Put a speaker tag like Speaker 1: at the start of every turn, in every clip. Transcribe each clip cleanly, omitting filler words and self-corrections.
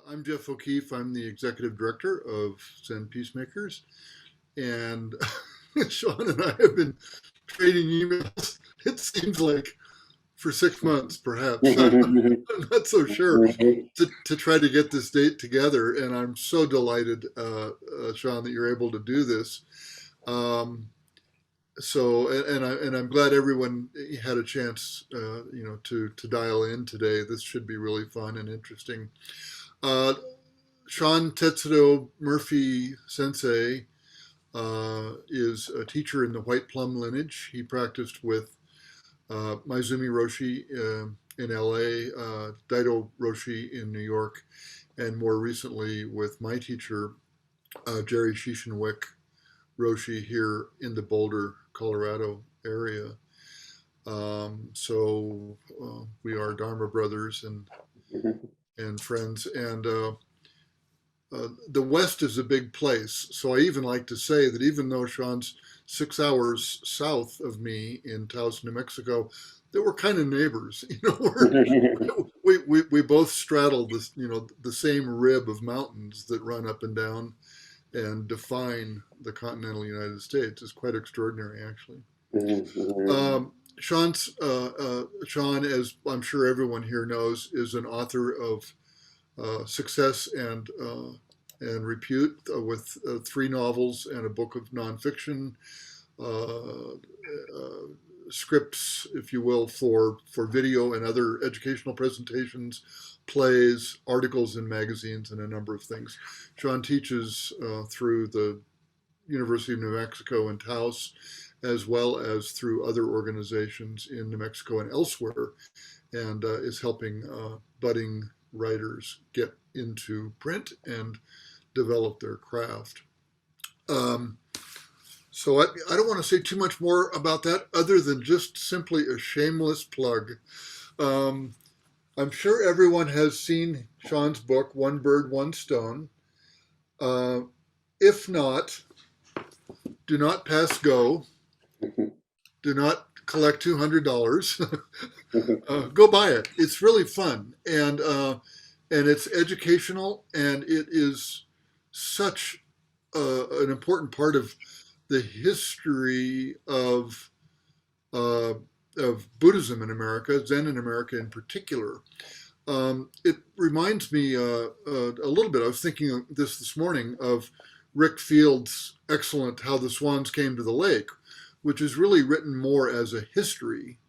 Speaker 1: I'm Jeff O'Keefe. I'm the executive director of Zen Peacemakers. And Sean and I have been trading emails, it seems like for 6 months, perhaps. I'm not so sure to try to get this date together. And I'm so delighted, Sean, that you're able to do this. Um, and I'm glad everyone had a chance, to dial in today. This should be really fun and interesting. Uh, Sean Tetsudo Murphy Sensei is a teacher in the White Plum lineage. He practiced with Maizumi Roshi in LA, Daido Roshi in New York, and more recently with my teacher, Jerry Shishinwick Roshi, here in the Boulder, Colorado area. We are Dharma brothers and friends. And the West is a big place. So I even like to say that even though Sean's 6 hours south of me in Taos, New Mexico, that we're kind of neighbors. We both straddle this, the same rib of mountains that run up and down and define the continental United States. It's quite extraordinary, actually. Sean, as I'm sure everyone here knows, is an author of success and repute with 3 novels and a book of nonfiction, uh, scripts, if you will, for video and other educational presentations, plays, articles in magazines, and a number of things. Sean teaches through the University of New Mexico in Taos, as well as through other organizations in New Mexico and elsewhere, and is helping budding writers get into print and develop their craft. So I don't want to say too much more about that other than just simply a shameless plug. Um, I'm sure everyone has seen Sean's book, One Bird, One Stone. Uh, if not, do not pass go. Do not collect $200. Go buy it. It's really fun, and it's educational, and it is such an important part of the history uh, of Buddhism in America, Zen in America in particular. It reminds me a little bit. I was thinking of this morning of Rick Field's excellent "How the Swans Came to the Lake," which is really written more as a history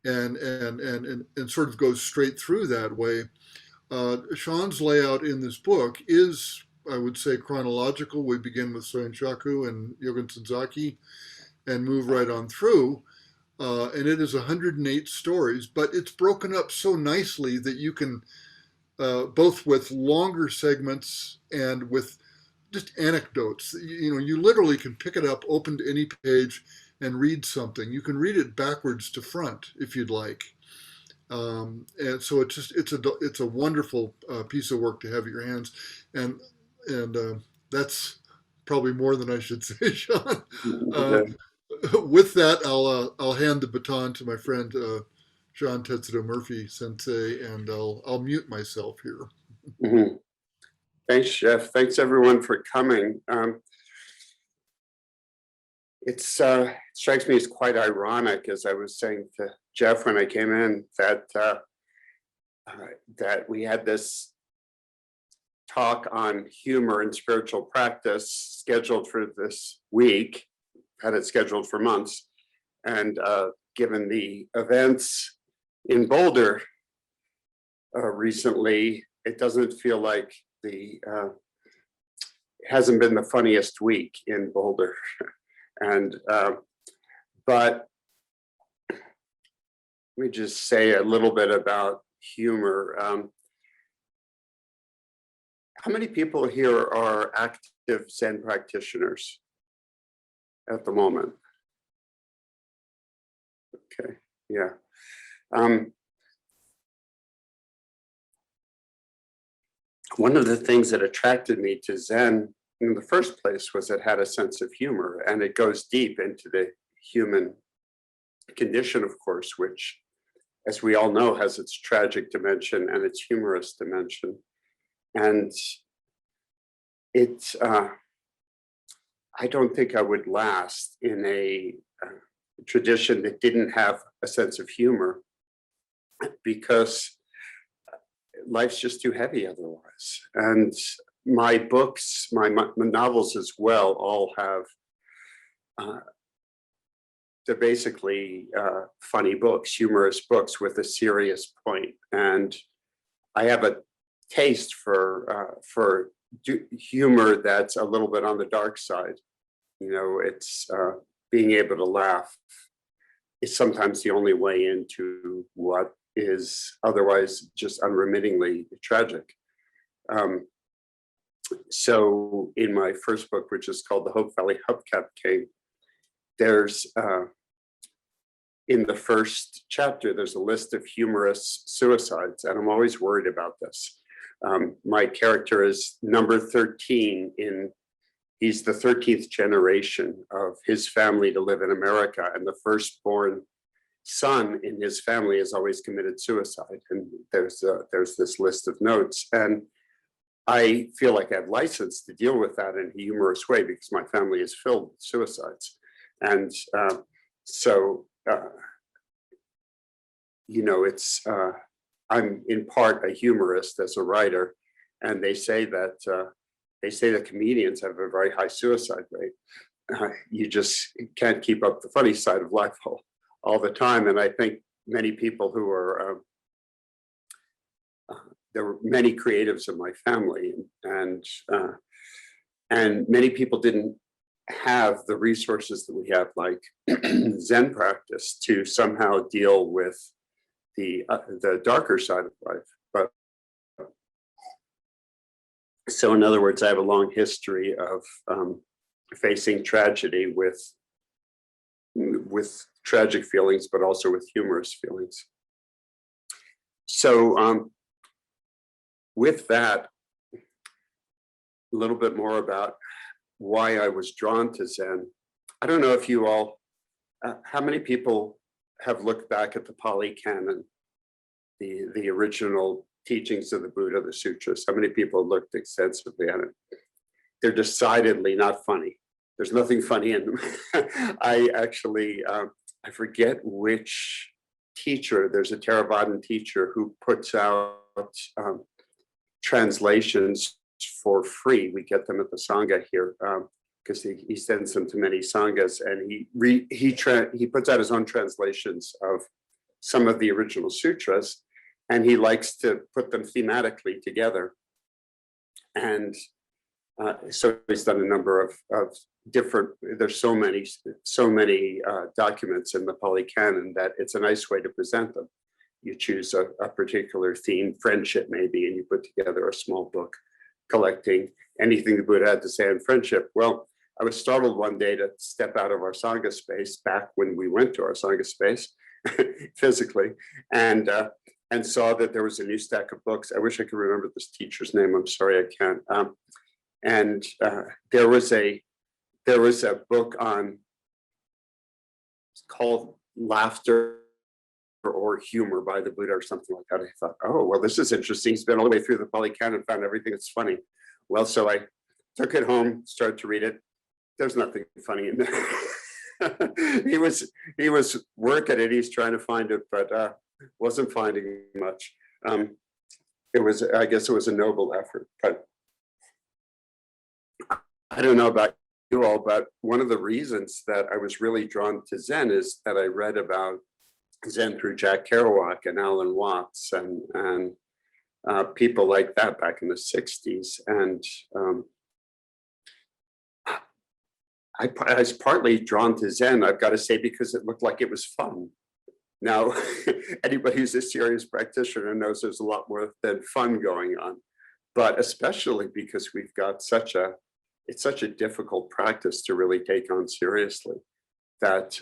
Speaker 1: and sort of goes straight through that way. Sean's layout in this book is, I would say, chronological. We begin with Soen Shaku and Yogen Senzaki and move right on through. And it is 108 stories, but it's broken up so nicely that you can, both with longer segments and with just anecdotes. You literally can pick it up, open to any page, and read something. You can read it backwards to front if you'd like. And so it's a wonderful piece of work to have at your hands, and that's probably more than I should say, Sean. With that, I'll hand the baton to my friend Sean Tetsudo Murphy Sensei, and I'll mute myself here.
Speaker 2: Mm-hmm. Thanks, Jeff. Thanks everyone for coming. It strikes me as quite ironic, as I was saying to Jeff when I came in, that we had this talk on humor and spiritual practice scheduled for this week, had it scheduled for months, and given the events in Boulder recently, it doesn't feel like it hasn't been the funniest week in Boulder. And but let me just say a little bit about humor. How many people here are active Zen practitioners at the moment? Okay, yeah. One of the things that attracted me to Zen in the first place was it had a sense of humor, and it goes deep into the human condition, of course, which, as we all know, has its tragic dimension and its humorous dimension. And it's, I don't think I would last in a tradition that didn't have a sense of humor, because life's just too heavy otherwise. And my books, my novels as well, all have, they're basically funny books, humorous books with a serious point. And I have a taste for humor that's a little bit on the dark side. You know, it's being able to laugh is sometimes the only way into what is otherwise just unremittingly tragic. So in my first book, which is called The Hope Valley Hubcap King, there's in the first chapter, there's a list of humorous suicides, and I'm always worried about this. My character is number 13 in, he's the 13th generation of his family to live in America, and the firstborn son in his family has always committed suicide. And there's this list of notes, and I feel like I have license to deal with that in a humorous way because my family is filled with suicides. And you know, it's I'm in part a humorist as a writer, and they say that comedians have a very high suicide rate. You just can't keep up the funny side of life all the time. And I think many people who are there were many creatives in my family, and many people didn't have the resources that we have, like Zen practice, to somehow deal with the darker side of life. But so, in other words, I have a long history of facing tragedy with tragic feelings, but also with humorous feelings. So, with that, a little bit more about why I was drawn to Zen. I don't know if you all, how many people have looked back at the Pali Canon, the original teachings of the Buddha, the sutras? How many people looked extensively at it? They're decidedly not funny. There's nothing funny in them. I actually, I forget which teacher, there's a Theravadan teacher who puts out translations for free. We get them at the Sangha here because he sends them to many Sanghas, and he puts out his own translations of some of the original sutras, and he likes to put them thematically together. And so he's done a number of different, there's so many documents in the Pali Canon that it's a nice way to present them. You choose a particular theme, friendship maybe, and you put together a small book collecting anything the Buddha had to say on friendship. Well, I was startled one day to step out of our Sangha space back when we went to our Sangha space physically, and saw that there was a new stack of books. I wish I could remember this teacher's name. I'm sorry, I can't. There was a book on, it's called Laughter or Humor by the Buddha or something like that. I thought, oh, well, this is interesting. He's been all the way through the Pali Canon and found everything that's funny. Well, so I took it home, started to read it. There's nothing funny in there. He was working it. He's trying to find it, but wasn't finding much. I guess it was a noble effort, but I don't know about you all, but one of the reasons that I was really drawn to Zen is that I read about Zen through Jack Kerouac and Alan Watts and people like that back in the 60s. And I was partly drawn to Zen, I've got to say, because it looked like it was fun. Now, anybody who's a serious practitioner knows there's a lot more than fun going on, but especially because we've got it's such a difficult practice to really take on seriously that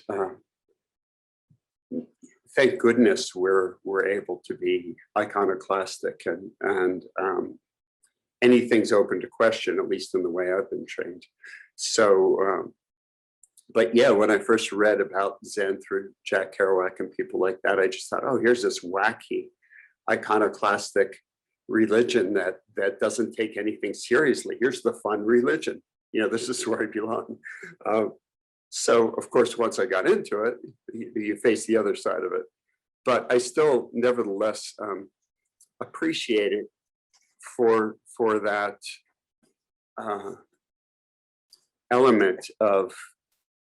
Speaker 2: thank goodness we're able to be iconoclastic and anything's open to question, at least in the way I've been trained. So, but yeah, when I first read about Zen through Jack Kerouac and people like that, I just thought, oh, here's this wacky iconoclastic religion that doesn't take anything seriously. Here's the fun religion. This is where I belong. So of course, once I got into it, you face the other side of it. But I still, nevertheless, appreciate it for that element of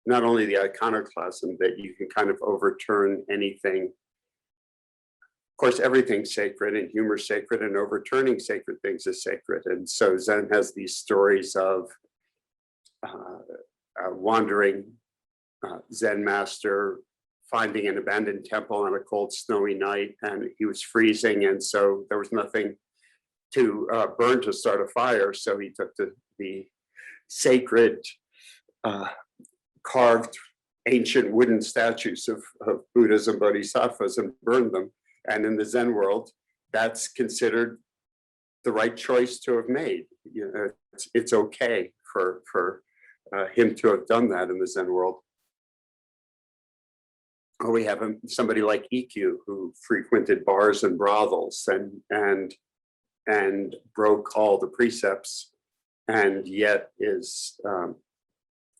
Speaker 2: not only the iconoclasm, that you can kind of overturn anything. Of course, everything's sacred, and humor's sacred, and overturning sacred things is sacred. And so Zen has these stories of a wandering Zen master finding an abandoned temple on a cold, snowy night, and he was freezing, and so there was nothing to burn to start a fire. So he took the sacred carved ancient wooden statues of Buddhas and Bodhisattvas and burned them. And in the Zen world, that's considered the right choice to have made. It's okay for him to have done that in the Zen world. Or we have somebody like EQ, who frequented bars and brothels and broke all the precepts, and yet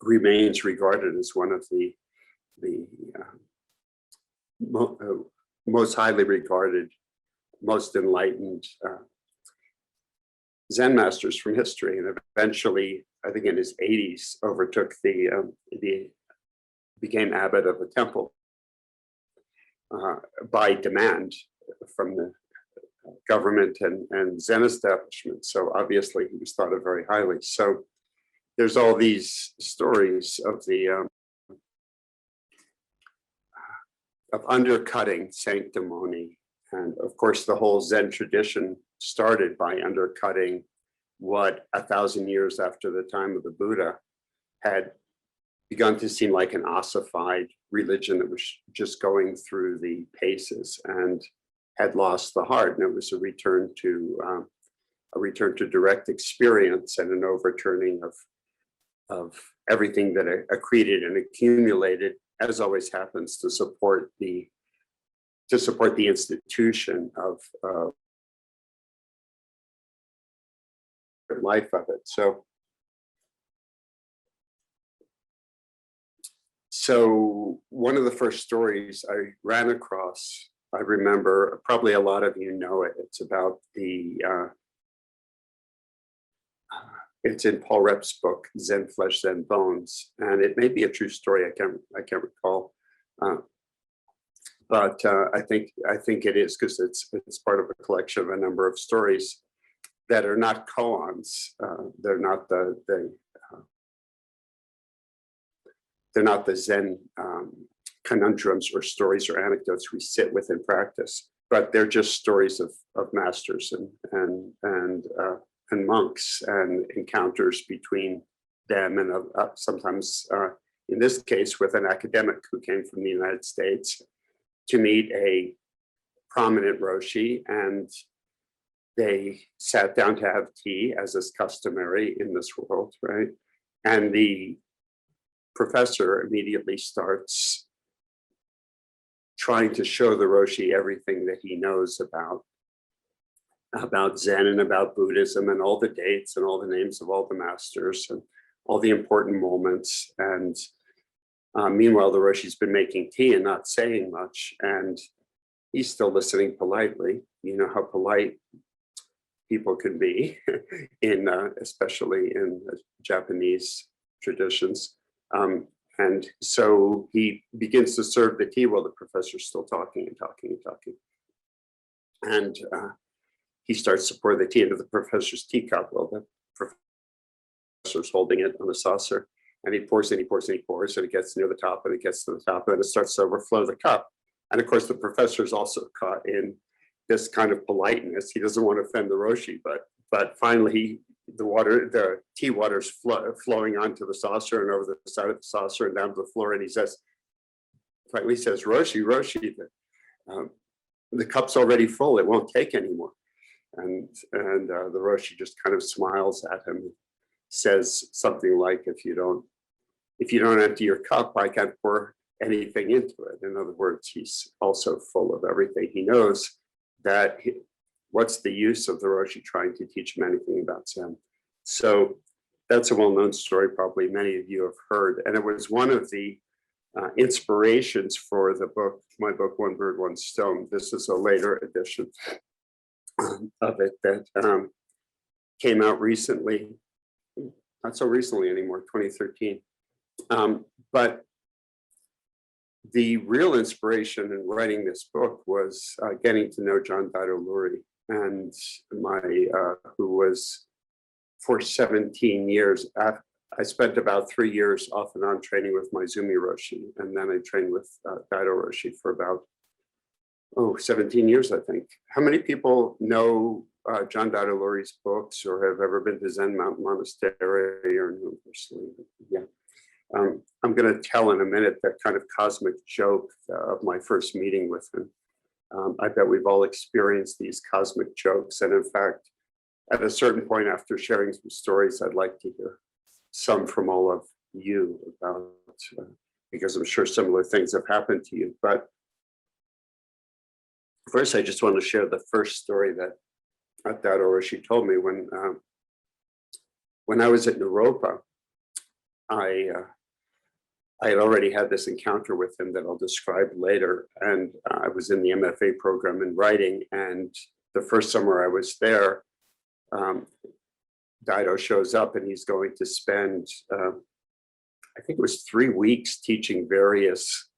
Speaker 2: remains regarded as one of the most highly regarded, most enlightened Zen masters from history, and eventually, I think in his 80s, overtook became abbot of a temple by demand from the government and Zen establishment. So obviously he was thought of very highly. So there's all these stories of of undercutting sanctimony. And of course, the whole Zen tradition started by undercutting what 1,000 years after the time of the Buddha had begun to seem like an ossified religion that was just going through the paces and had lost the heart. And it was a return to direct experience and an overturning of everything that accreted and accumulated, as always happens, to support the institution of life of it. So one of the first stories I ran across, I remember, probably a lot of you know it. It's about it's in Paul Repp's book, Zen Flesh, Zen Bones, and it may be a true story. I can't recall, but I think it is, because it's part of a collection of a number of stories that are not koans. They're not the Zen conundrums or stories or anecdotes we sit with in practice, but they're just stories of masters and monks and encounters between them and sometimes, in this case, with an academic who came from the United States to meet a prominent Roshi, and they sat down to have tea, as is customary in this world, right? And the professor immediately starts trying to show the Roshi everything that he knows about Zen and about Buddhism, and all the dates and all the names of all the masters and all the important moments. And meanwhile, the Roshi's been making tea and not saying much, and he's still listening politely. You know how polite people can be, especially in Japanese traditions. And so he begins to serve the tea while the professor's still talking and talking and talking. And he starts to pour the tea into the professor's teacup while the professor's holding it on a saucer. And he pours and he pours and he pours, and it gets near the top, and it gets to the top, and it starts to overflow the cup. And of course, the professor's also caught in this kind of politeness. He doesn't want to offend the Roshi, but finally the tea water's flowing onto the saucer and over the side of the saucer and down to the floor. And he finally says, Roshi, the cup's already full. It won't take anymore. And the Roshi just kind of smiles at him, says something like, if you don't empty your cup, I can't pour anything into it. In other words, he's also full of everything he knows, that what's the use of the Roshi trying to teach him anything about Zen? So that's a well-known story, probably many of you have heard. And it was one of the inspirations for the book, my book, One Bird, One Stone. This is a later edition of it that came out recently, not so recently anymore, 2013. But the real inspiration in writing this book was getting to know John Daido Luri, and who was for 17 years. I spent about 3 years off and on training with Maizumi Roshi, and then I trained with Daido Roshi for about 17 years, I think. How many people know John Daido Luri's books or have ever been to Zen Mountain Monastery or know personally? Yeah. I'm going to tell in a minute that kind of cosmic joke of my first meeting with him. I bet we've all experienced these cosmic jokes. And in fact, at a certain point after sharing some stories, I'd like to hear some from all of you about, because I'm sure similar things have happened to you. But first, I just want to share the first story that Daido Roshi told me when I was at Naropa. I had already had this encounter with him that I'll describe later. And I was in the MFA program in writing. And the first summer I was there, Daido shows up and he's going to spend, I think it was 3 weeks teaching various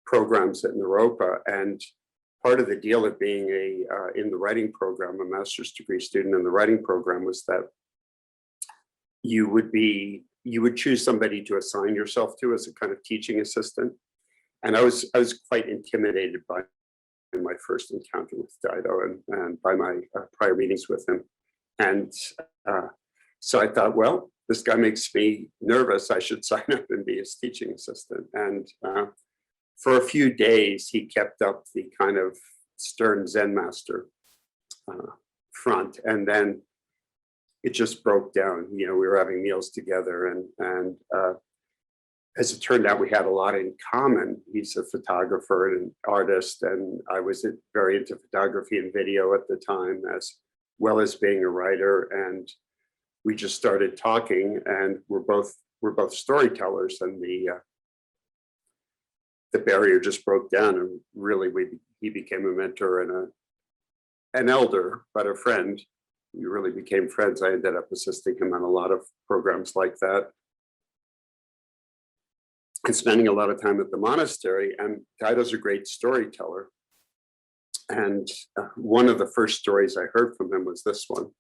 Speaker 2: programs at Naropa. And part of the deal of being in the writing program, a master's degree student in the writing program, was that you would choose somebody to assign yourself to as a kind of teaching assistant. And I was quite intimidated by my first encounter with Daido and by my prior meetings with him. And so I thought, well, this guy makes me nervous. I should sign up and be his teaching assistant. And for a few days, he kept up the kind of stern Zen master front. And then it just broke down. You know, we were having meals together, and as it turned out, we had a lot in common. He's a photographer and an artist, and I was very into photography and video at the time, as well as being a writer. And we just started talking, and we're both storytellers, and the barrier just broke down, and really he became a mentor and an elder, but a friend. We really became friends. I ended up assisting him on a lot of programs like that, and spending a lot of time at the monastery. And Daido's a great storyteller. And one of the first stories I heard from him was this one.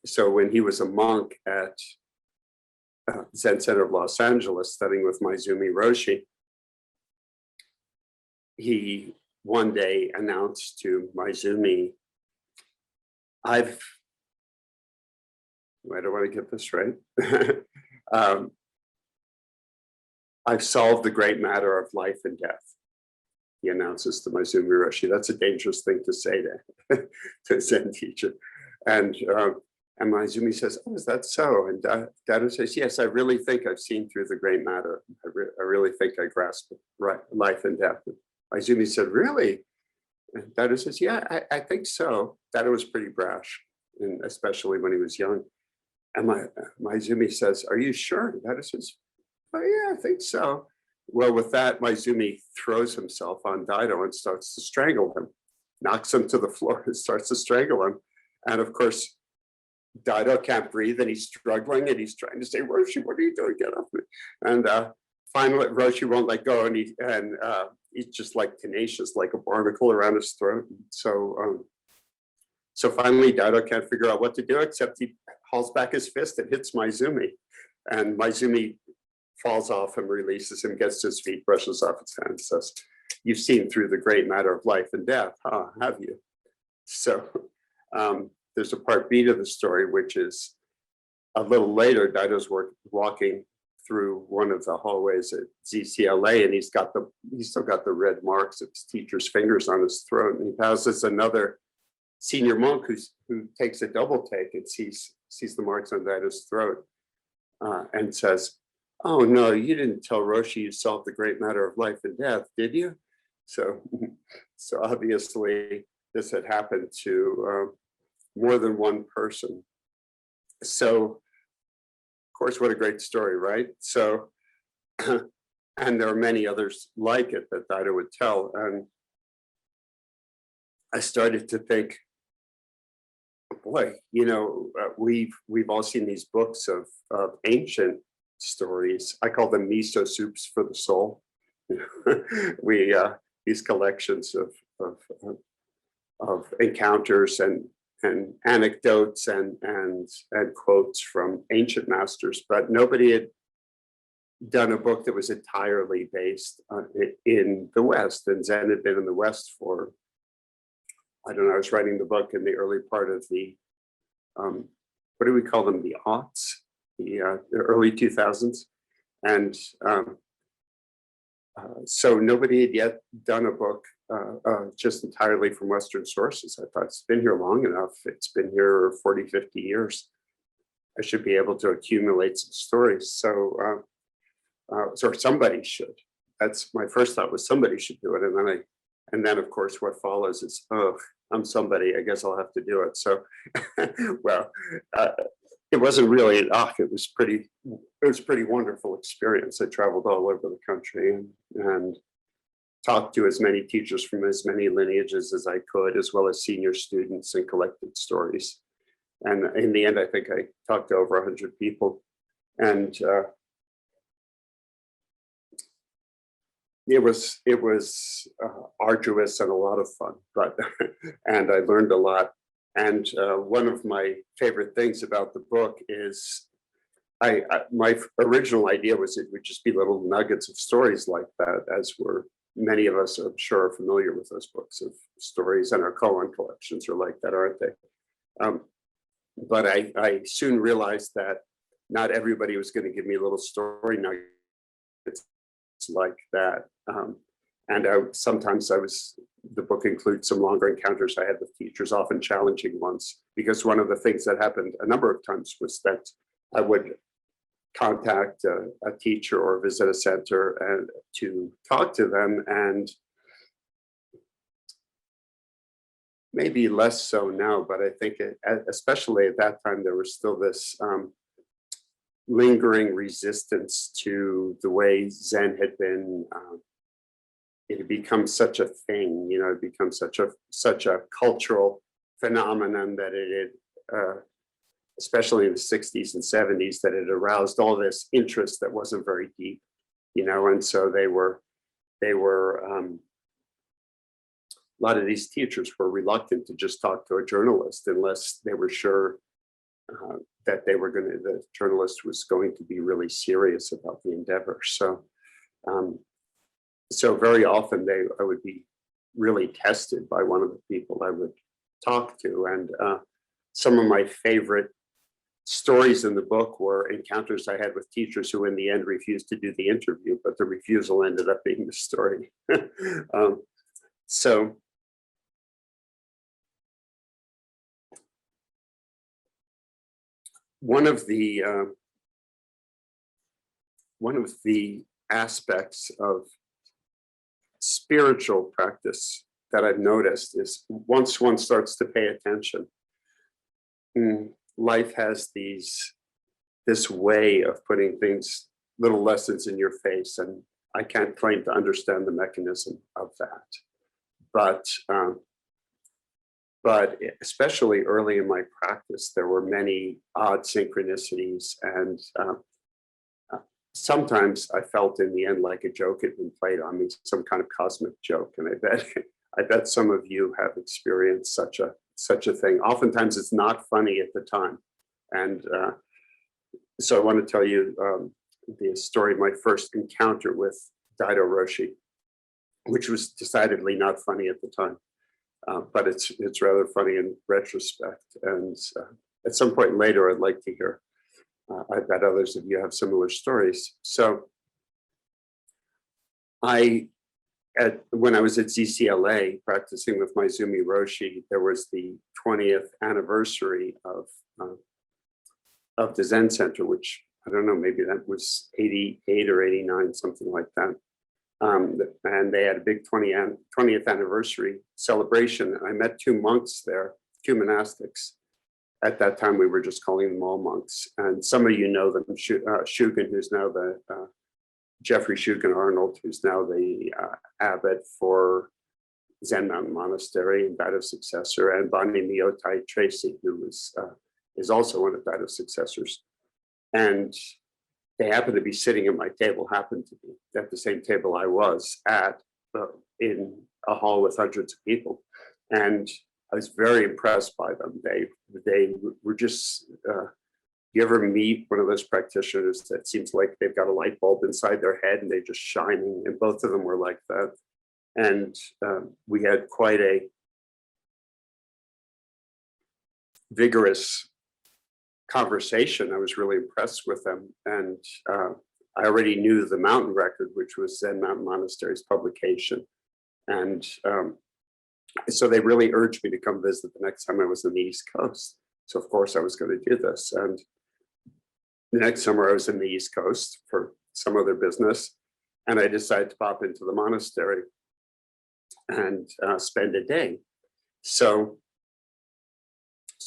Speaker 2: So when he was a monk at Zen Center of Los Angeles, studying with Maizumi Roshi, he one day announced to Maizumi, I don't want to get this right. I've solved the great matter of life and death. He announces to Maizumi Roshi. That's a dangerous thing to say to a Zen teacher. And Maizumi says, oh, is that so? And Daido says, yes, I really think I've seen through the great matter. I really think I grasp life and death. And Maizumi said, really? And Daido says, yeah, I think so. Daido was pretty brash, and especially when he was young. And Maizumi says, are you sure? And Daido says, oh yeah, I think so. Well, with that, Maizumi throws himself on Daido and starts to strangle him, knocks him to the floor and starts to strangle him. And of course, Daido can't breathe and he's struggling and he's trying to say, Roshi, what are you doing? Get off me. And finally, Roshi won't let go, and he's just like tenacious, like a barnacle around his throat. So finally, Daido can't figure out what to do, except he hauls back his fist and hits Maizumi. And Maizumi falls off and releases him, gets to his feet, brushes off his hands, says, you've seen through the great matter of life and death, huh? Have you? So there's a part B to the story, which is a little later, Daido's walking through one of the hallways at ZCLA, and he's still got the red marks of his teacher's fingers on his throat. And he passes another senior monk who takes a double take and sees the marks on Daido's throat, and says, oh no, you didn't tell Roshi you solved the great matter of life and death, did you? So obviously this had happened to more than one person. So, of course, what a great story, right? So, and there are many others like it that Dido would tell. And I started to think, boy, we've all seen these books of ancient stories. I call them miso soups for the soul. we These collections of encounters and anecdotes and quotes from ancient masters, but nobody had done a book that was entirely based in the West. And Zen had been in the West for, I don't know, I was writing the book in the early part of the, what do we call them? The aughts, the early 2000s. And so nobody had yet done a book just entirely from Western sources. I thought, it's been here long enough. It's been here 40, 50 years. I should be able to accumulate some stories. So somebody should. That's my first thought, was somebody should do it. And then of course what follows is, oh, I'm somebody, I guess I'll have to do it. So, well, it wasn't really an it was pretty wonderful experience. I traveled all over the country and talked to as many teachers from as many lineages as I could, as well as senior students, and collected stories. And in the end, I think I talked to over 100 people. And it was arduous and a lot of fun, but and I learned a lot. And one of my favorite things about the book is my original idea was it would just be little nuggets of stories like that, as were many of us, I'm sure, are familiar with those books of stories, and our koan collections are like that, aren't they? But I soon realized that not everybody was going to give me little story nuggets like that. And sometimes the book includes some longer encounters I had with teachers, often challenging ones, because one of the things that happened a number of times was that I would contact a teacher or visit a center and to talk to them, and maybe less so now, but I think especially at that time, there was still this lingering resistance to the way Zen had been. It had become such a thing, it had become such a cultural phenomenon that it had, especially in the 60s and 70s, that it aroused all this interest that wasn't very deep, and so they were a lot of these teachers were reluctant to just talk to a journalist unless they were sure that the journalist was going to be really serious about the endeavor. So very often I would be really tested by one of the people I would talk to. And some of my favorite stories in the book were encounters I had with teachers who in the end refused to do the interview, but the refusal ended up being the story. So one of the aspects of spiritual practice that I've noticed is once one starts to pay attention, life has this way of putting little lessons in your face, and I can't claim to understand the mechanism of that. But especially early in my practice, there were many odd synchronicities, and sometimes I felt in the end like a joke had been played on me, some kind of cosmic joke. And I bet some of you have experienced such a thing. Oftentimes it's not funny at the time. And so I want to tell you the story of my first encounter with Daido Roshi, which was decidedly not funny at the time. But it's rather funny in retrospect. And at some point later, I'd like to hear. I bet others of you have similar stories. So when I was at ZCLA practicing with my Zumi Roshi, there was the 20th anniversary of the Zen Center, which I don't know, maybe that was 88 or 89, something like that. And they had a big 20th anniversary celebration. And I met two monks there, two monastics. At that time, we were just calling them all monks. And some of you know them, Shugen, who's now the Jeffrey Shugen Arnold, who's now the abbot for Zen Mountain Monastery and Daido's successor, and Bonnie Myotai Tracy, who is also one of Daido's successors. And they happened to be sitting at my table, happened to be at the same table I was at in a hall with hundreds of people. And I was very impressed by them. They were just, you ever meet one of those practitioners that seems like they've got a light bulb inside their head and they're just shining, and both of them were like that. And we had quite a vigorous conversation. I was really impressed with them. And I already knew the mountain record, which was Zen Mountain Monastery's publication. And so they really urged me to come visit the next time I was on the East Coast. So of course I was going to do this. And the next summer I was in the East Coast for some other business. And I decided to pop into the monastery and spend a day. So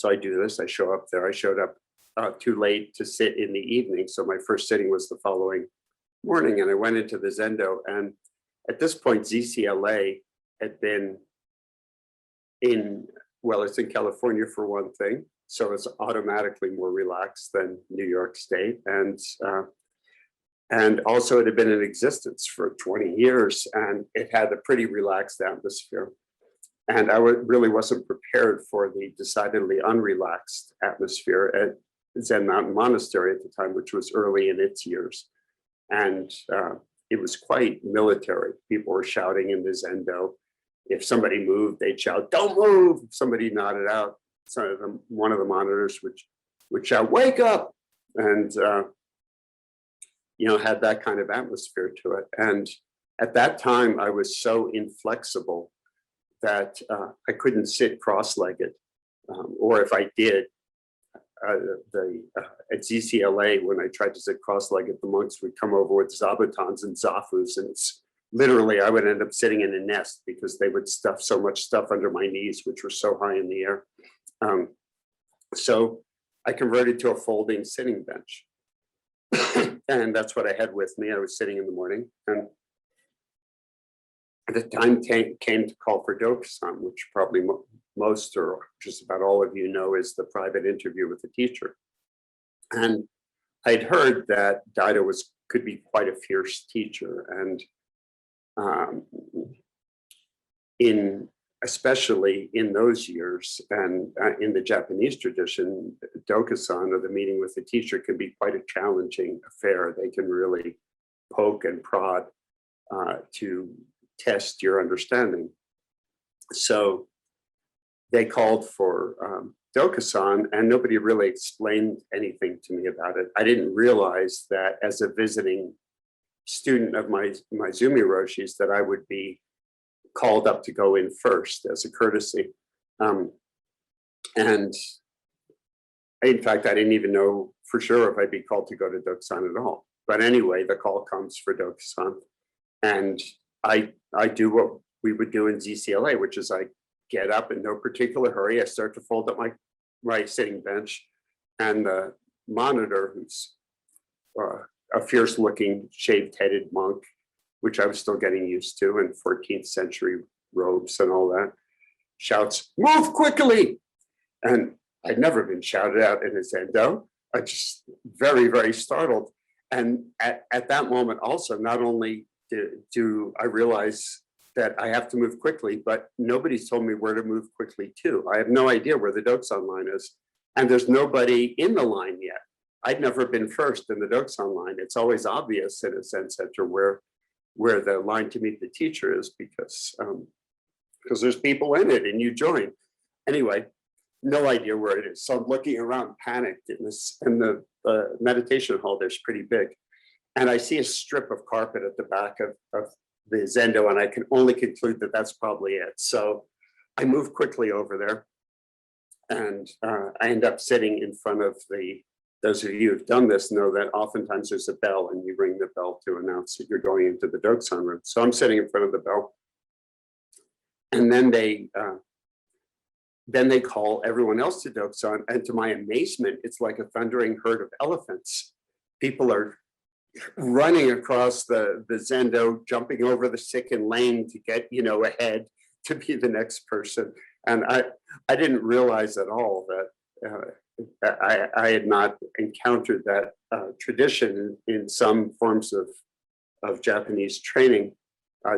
Speaker 2: I do this, I show up there. I showed up too late to sit in the evening. So my first sitting was the following morning, and I went into the Zendo. And at this point, ZCLA had been it's in California for one thing. So it's automatically more relaxed than New York State. And also it had been in existence for 20 years and it had a pretty relaxed atmosphere. And I really wasn't prepared for the decidedly unrelaxed atmosphere at Zen Mountain Monastery at the time, which was early in its years. And it was quite military. People were shouting in the Zendo. If somebody moved, they'd shout, "Don't move." If somebody nodded out, one of the monitors would shout, "Wake up." And, had that kind of atmosphere to it. And at that time, I was so inflexible that I couldn't sit cross-legged. Or if I did, at ZCLA, when I tried to sit cross-legged, the monks would come over with zabutons and zafus, and it's literally, I would end up sitting in a nest because they would stuff so much stuff under my knees, which were so high in the air. So I converted to a folding sitting bench. And that's what I had with me. I was sitting in the morning, and the time came to call for Dokusan, which probably most or just about all of you know is the private interview with the teacher. And I'd heard that Daido could be quite a fierce teacher, and especially in those years, and in the Japanese tradition, Dokusan, or the meeting with the teacher, can be quite a challenging affair. They can really poke and prod to test your understanding. So they called for Dokusan, and nobody really explained anything to me about it. I didn't realize that as a visiting student of my Zumi Roshis that I would be called up to go in first as a courtesy. And in fact, I didn't even know for sure if I'd be called to go to Dokusan at all. But anyway, the call comes for Dokusan, and I do what we would do in ZCLA, which is I get up in no particular hurry. I start to fold up my sitting bench, and the monitor, who's a fierce-looking, shaved-headed monk, which I was still getting used to in 14th century robes and all that, shouts, "Move quickly!" And I'd never been shouted out in a Zendo. I just very, very startled. And at that moment also, not only do I realize that I have to move quickly, but nobody's told me where to move quickly to. I have no idea where the Dokusan line is. And there's nobody in the line yet. I'd never been first in the Dokusan line. It's always obvious in a Zen center where the line to meet the teacher is, because there's people in it and you join. Anyway, no idea where it is. So I'm looking around panicked in the meditation hall. There's pretty big. And I see a strip of carpet at the back of the Zendo, and I can only conclude that that's probably it. So I move quickly over there, and I end up sitting in front of the those of you who've done this know that oftentimes there's a bell and you ring the bell to announce that you're going into the Doksan room. So I'm sitting in front of the bell, and then they call everyone else to Doksan, and to my amazement, it's like a thundering herd of elephants. People are running across the zendo, jumping over the second lane to get, ahead to be the next person. And I didn't realize at all that I had not encountered that tradition in some forms of Japanese training,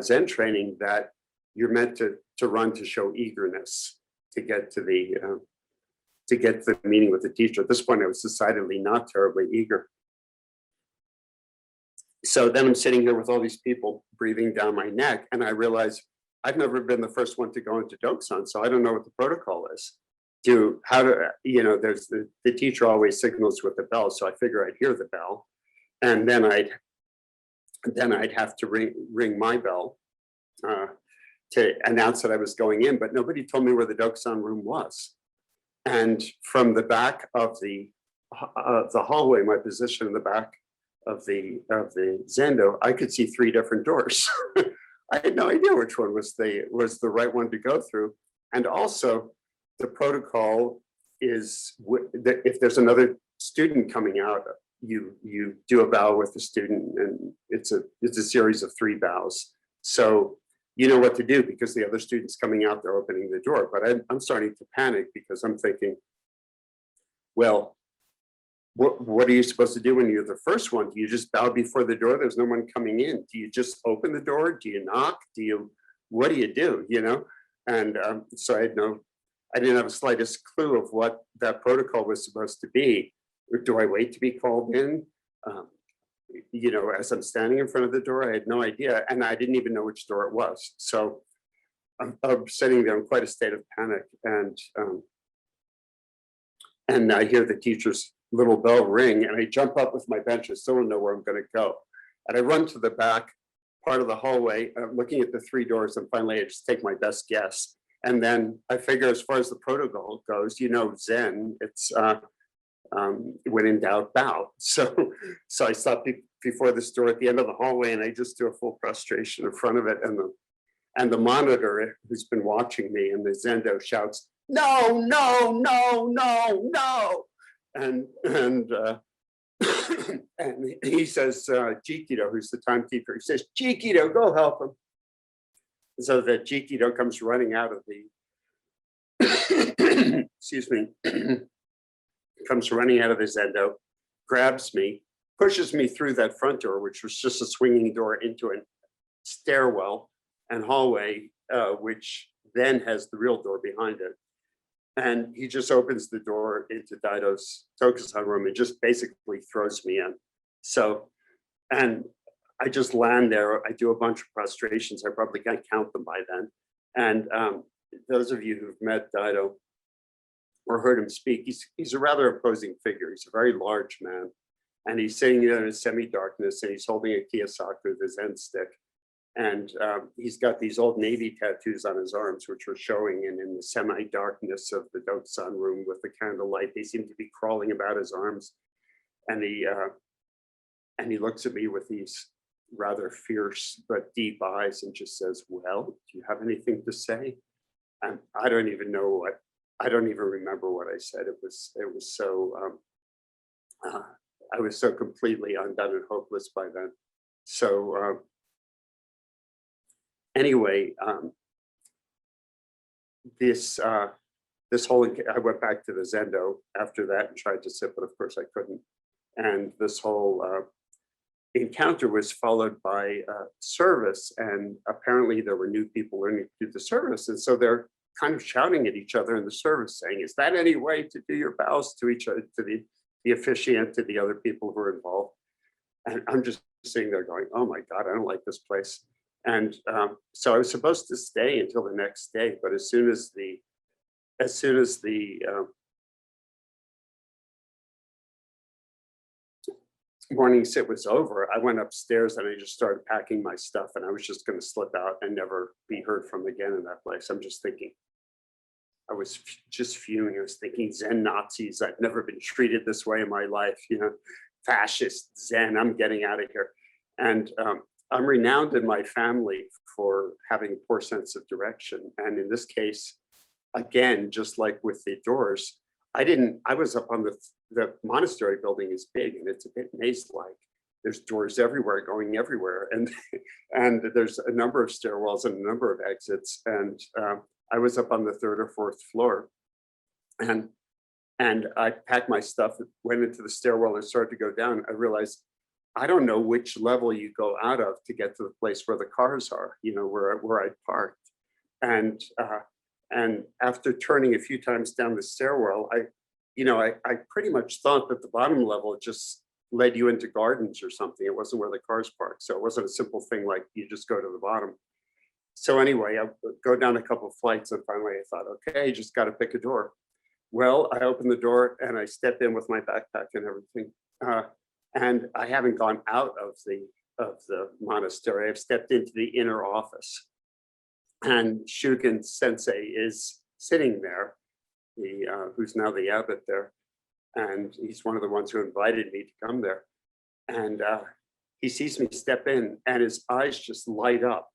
Speaker 2: Zen training, that you're meant to run to show eagerness to get to the meeting with the teacher. At this point, I was decidedly not terribly eager. So then I'm sitting here with all these people breathing down my neck, and I realize I've never been the first one to go into Doksan, so I don't know what the protocol is. There's the teacher always signals with the bell, so I figure I'd hear the bell, and then I'd have to ring my bell to announce that I was going in, but nobody told me where the Doksan room was. And from the back of the hallway, my position in the back of the zendo, I could see 3 different doors. I had no idea which one was the right one to go through. And also, the protocol is that if there's another student coming out, you do a bow with the student, and it's a series of 3 bows. So you know what to do because the other student's coming out, they're opening the door. But I'm starting to panic because I'm thinking, well, what are you supposed to do when you're the first one? Do you just bow before the door? There's no one coming in. Do you just open the door? Do you knock? What do you do? And so I didn't have the slightest clue of what that protocol was supposed to be. Do I wait to be called in? As I'm standing in front of the door, I had no idea, and I didn't even know which door it was. So I'm sitting there in quite a state of panic, and I hear the teacher's little bell ring, and I jump up with my bench. I still don't know where I'm going to go, and I run to the back part of the hallway. I'm looking at the 3 doors, and finally, I just take my best guess. And then I figure, as far as the protocol goes, Zen, it's when in doubt, bow. So I stop before this door at the end of the hallway, and I just do a full prostration in front of it. And the monitor, who's been watching me in the zendo, shouts, "No, no, no, no, no!" And and he says, Jikido, who's the timekeeper, he says, "Jikido, go help him." So the Jikido comes running out of the, excuse me, comes running out of the zendo, grabs me, pushes me through that front door, which was just a swinging door, into a stairwell and hallway, which then has the real door behind it. And he just opens the door into Daido's Tokusan room and just basically throws me in. So, and I just land there. I do a bunch of prostrations. I probably can't count them by then. And those of you who've met Daido or heard him speak, he's a rather imposing figure. He's a very large man, and he's sitting there in semi-darkness, and he's holding a kiyosaku, the Zen stick. And he's got these old Navy tattoos on his arms, which were showing, and in the semi-darkness of the Doksan room with the candlelight, they seem to be crawling about his arms. And he looks at me with these rather fierce but deep eyes and just says, "Well, do you have anything to say?" And I don't even remember what I said. It was so, I was so completely undone and hopeless by then. So anyway, this whole, I went back to the zendo after that and tried to sit, but of course I couldn't. And this whole encounter was followed by service, and apparently there were new people learning to do the service, and so they're kind of shouting at each other in the service, saying, "Is that any way to do your bows to each other, to the officiant, to the other people who are involved?" And I'm just sitting there going, "Oh my God, I don't like this place." And so I was supposed to stay until the next day, but as soon as the morning sit was over, I went upstairs and I just started packing my stuff, and I was just going to slip out and never be heard from again in that place. I'm just thinking, I was just fuming. I was thinking, Zen Nazis, I've never been treated this way in my life, you know, fascist Zen, I'm getting out of here. And I'm renowned in my family for having a poor sense of direction. And in this case, again, just like with the doors, I was up on the monastery building is big and it's a bit maze-like. There's doors everywhere, going everywhere. And there's a number of stairwells and a number of exits. And I was up on the 3rd or 4th floor, and I packed my stuff, went into the stairwell and started to go down. I realized I don't know which level you go out of to get to the place where the cars are, you know, where I parked. And after turning a few times down the stairwell, I pretty much thought that the bottom level just led you into gardens or something. It wasn't where the cars parked. So it wasn't a simple thing like you just go to the bottom. So anyway, I go down a couple of flights and finally I thought, okay, just got to pick a door. Well, I opened the door and I stepped in with my backpack and everything. And I haven't gone out of the monastery. I've stepped into the inner office. And Shugen Sensei is sitting there, who's now the abbot there. And he's one of the ones who invited me to come there. And he sees me step in and his eyes just light up.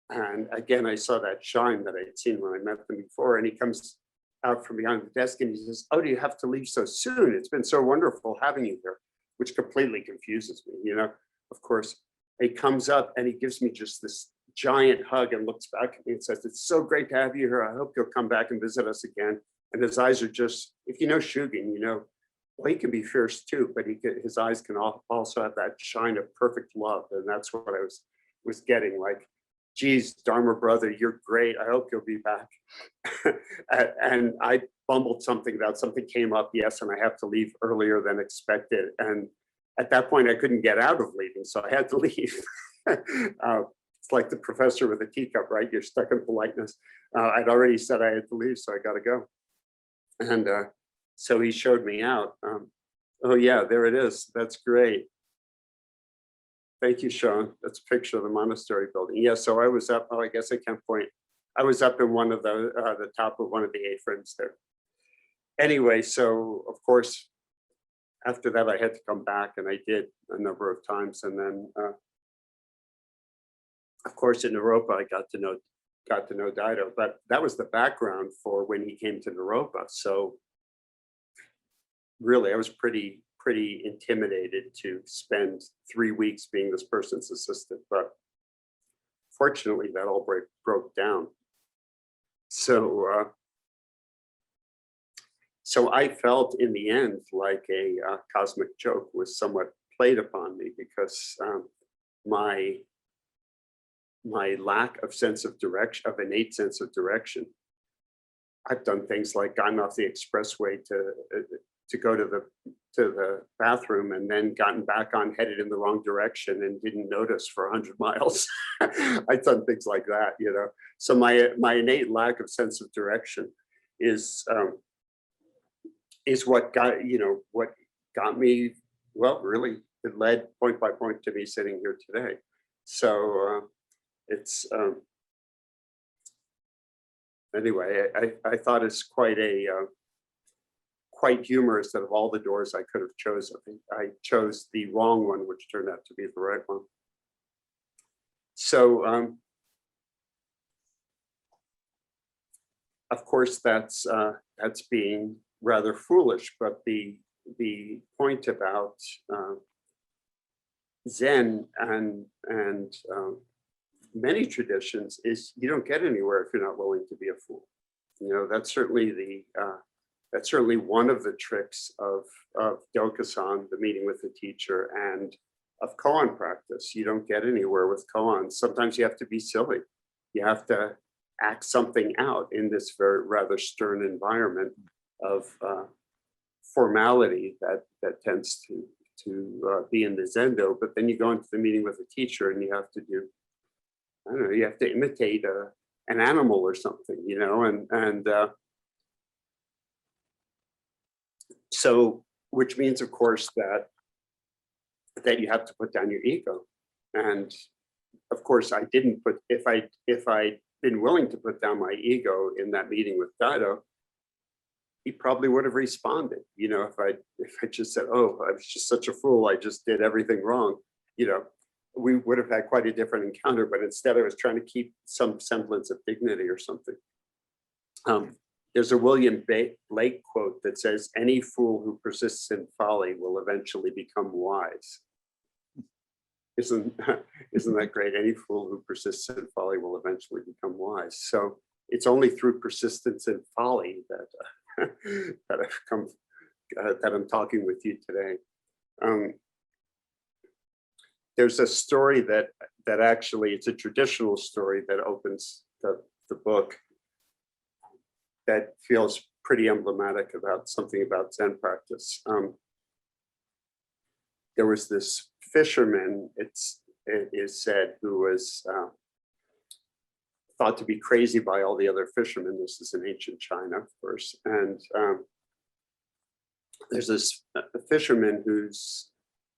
Speaker 2: And again, I saw that shine that I'd seen when I met them before. And he comes out from behind the desk and he says, "Oh, do you have to leave so soon? It's been so wonderful having you here," which completely confuses me. You know, of course, he comes up and he gives me just this giant hug and looks back at me and says, "It's so great to have you here. I hope you'll come back and visit us again." And his eyes are just, if you know Shugen, you know, well, he can be fierce too, but his eyes can also have that shine of perfect love. And that's what I was getting, like, geez, Dharma brother, you're great. I hope you'll be back. And I bumbled something came up, yes, and I have to leave earlier than expected. And at that point, I couldn't get out of leaving, so I had to leave. It's like the professor with a teacup, right? You're stuck in politeness. I'd already said I had to leave, so I got to go. And so he showed me out. Oh yeah, there it is. That's great. Thank you, Sean. That's a picture of the monastery building. Yeah, so I was up, oh, I guess I can't point. I was up in one of the top of one of the aprons there. Anyway, so of course, after that, I had to come back and I did a number of times. And then, of course, in Naropa, I got to know Dido, but that was the background for when he came to Naropa. So really, I was pretty intimidated to spend 3 weeks being this person's assistant, but fortunately that all broke down. So I felt in the end like a cosmic joke was somewhat played upon me, because my lack of sense of direction, of innate sense of direction. I've done things like gotten off the expressway to go to the bathroom and then gotten back on, headed in the wrong direction and didn't notice for 100 miles. I've done things like that, you know. So my innate lack of sense of direction is what got me, well, really, it led point by point to me sitting here today. So it's anyway, I thought it's quite humorous that of all the doors I could have chosen, I chose the wrong one, which turned out to be the right one. So of course that's being rather foolish, but the point about Zen and many traditions is you don't get anywhere if you're not willing to be a fool. You know, that's certainly one of the tricks of Dokusan, the meeting with the teacher, and of koan practice. You don't get anywhere with koan. Sometimes you have to be silly. You have to act something out in this very rather stern environment of formality that tends to be in the Zendo. But then you go into the meeting with the teacher and you have to do, I don't know, you have to imitate an animal or something, you know, and so, which means, of course, that you have to put down your ego. And of course, I didn't put, if I been willing to put down my ego in that meeting with Daido, he probably would have responded. You know, if I just said, oh, I was just such a fool, I just did everything wrong, you know, we would have had quite a different encounter. But instead I was trying to keep some semblance of dignity or something. There's a William Blake quote that says, any fool who persists in folly will eventually become wise. Isn't that great? Any fool who persists in folly will eventually become wise. So it's only through persistence in folly that that I've come that I'm talking with you today. There's a story that actually, it's a traditional story that opens the book that feels pretty emblematic about something about Zen practice. There was this fisherman, it is said, who was thought to be crazy by all the other fishermen. This is in ancient China, of course. And there's this fisherman who's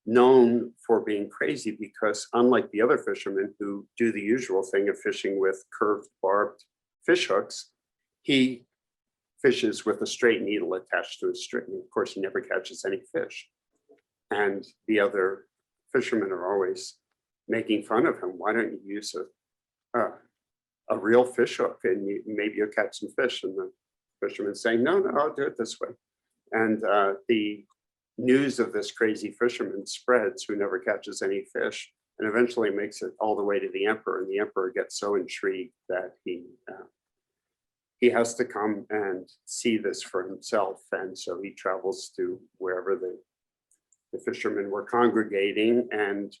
Speaker 2: known for being crazy because, unlike the other fishermen who do the usual thing of fishing with curved, barbed fish hooks, he fishes with a straight needle attached to a string. And of course, he never catches any fish. And the other fishermen are always making fun of him. Why don't you use a real fish hook and maybe you'll catch some fish? And the fisherman's saying, no, I'll do it this way. And the news of this crazy fisherman spreads, who never catches any fish, and eventually makes it all the way to the emperor. And the emperor gets so intrigued that he has to come and see this for himself. And so he travels to wherever the fishermen were congregating and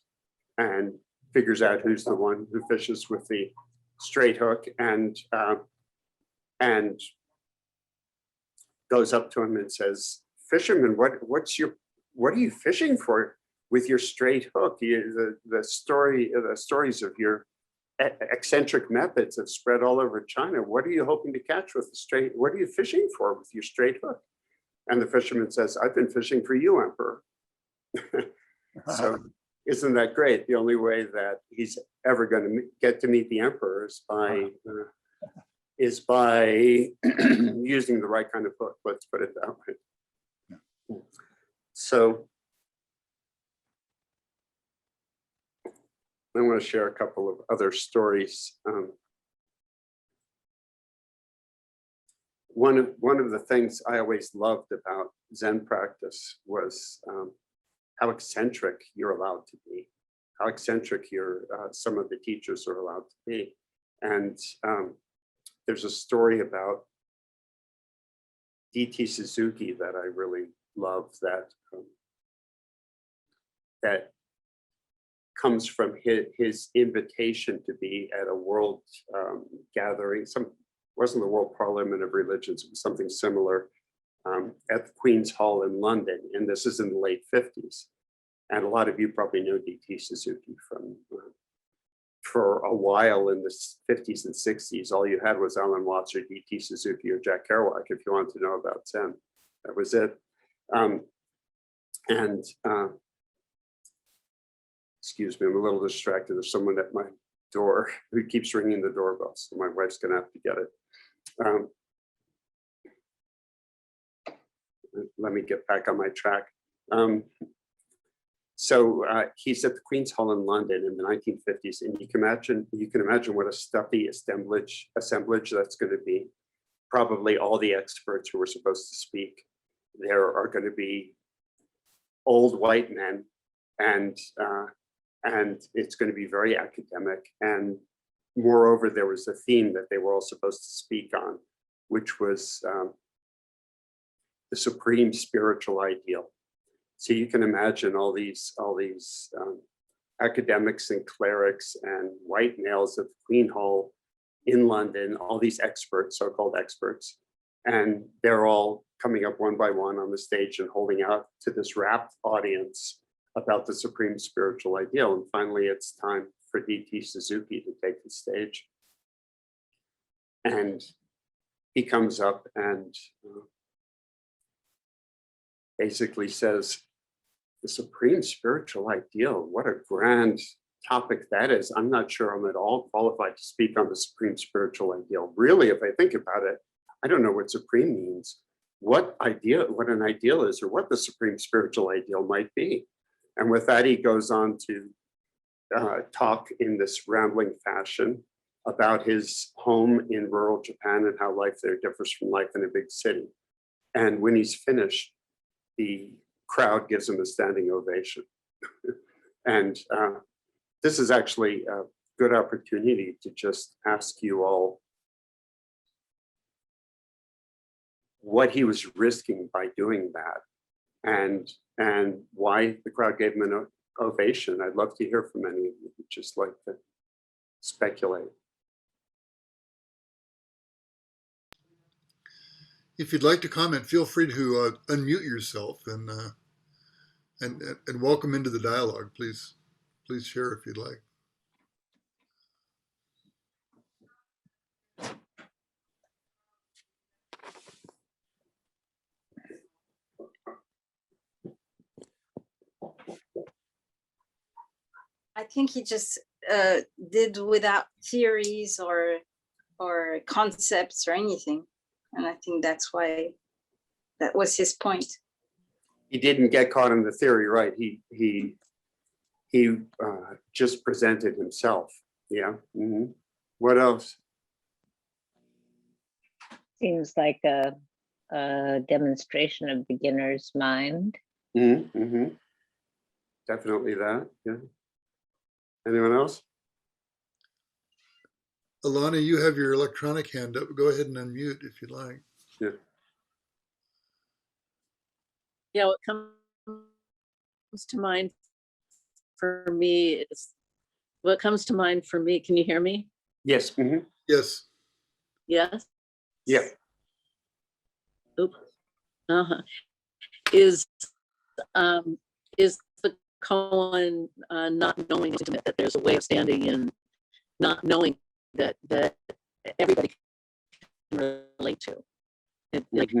Speaker 2: figures out who's the one who fishes with the straight hook, and goes up to him and says, fisherman, what are you fishing for with your straight hook? The stories of your eccentric methods have spread all over China. What are you hoping to catch with the straight? What are you fishing for with your straight hook? And the fisherman says, I've been fishing for you, emperor. So isn't that great? The only way that he's ever going to get to meet the emperor is by using the right kind of hook. Let's put it that way. So I want to share a couple of other stories. One of the things I always loved about Zen practice was how eccentric you're allowed to be, how eccentric some of the teachers are allowed to be. And there's a story about D.T. Suzuki that I really love that comes from his invitation to be at a world gathering. Wasn't the World Parliament of Religions, it was something similar, at the Queen's Hall in London, and this is in the late 50s. And a lot of you probably know D.T. Suzuki from, for a while in the 50s and 60s, all you had was Alan Watts or D.T. Suzuki or Jack Kerouac if you wanted to know about Zen. That was it. Excuse me, I'm a little distracted. There's someone at my door who keeps ringing the doorbell, so my wife's gonna have to get it. Let me get back on my track. So he's at the Queen's Hall in London in the 1950s, and you can imagine what a stuffy assemblage that's going to be. Probably all the experts who were supposed to speak. There are going to be old white men, and it's going to be very academic. And moreover, there was a theme that they were all supposed to speak on, which was the supreme spiritual ideal. So you can imagine all these academics and clerics and white males at the Queen Hall in London, all these experts, so-called experts, and they're all coming up one by one on the stage and holding out to this rapt audience about the supreme spiritual ideal. And finally, it's time for D.T. Suzuki to take the stage. And he comes up and basically says, the supreme spiritual ideal, what a grand topic that is, I'm not sure I'm at all qualified to speak on the supreme spiritual ideal. Really, if I think about it, I don't know what supreme means, what an ideal is, or what the supreme spiritual ideal might be. And with that, he goes on to talk in this rambling fashion about his home in rural Japan and how life there differs from life in a big city. And when he's finished, the crowd gives him a standing ovation. And this is actually a good opportunity to just ask you all what he was risking by doing that, and why the crowd gave him an ovation. I'd love to hear from any of you who'd just like to speculate.
Speaker 1: If you'd like to comment, feel free to unmute yourself and welcome into the dialogue. Please share if you'd like.
Speaker 3: I think he just did without theories or concepts or anything, and I think that's why that was his point.
Speaker 2: He didn't get caught in the theory, right? He just presented himself. Yeah. Mm-hmm. What else?
Speaker 4: Seems like a demonstration of beginner's mind.
Speaker 2: Mm-hmm. Mm-hmm. Definitely that. Yeah. Anyone else?
Speaker 1: Alana, you have your electronic hand up. Go ahead and unmute if you'd like.
Speaker 2: Yeah.
Speaker 5: Yeah, what comes to mind for me is can you hear me?
Speaker 2: Yes. Mm-hmm.
Speaker 1: Yes.
Speaker 5: Yes?
Speaker 2: Yeah.
Speaker 5: Oop. Uh-huh. Is the koan not knowing that there's a way of standing, and not knowing that everybody can relate to. It like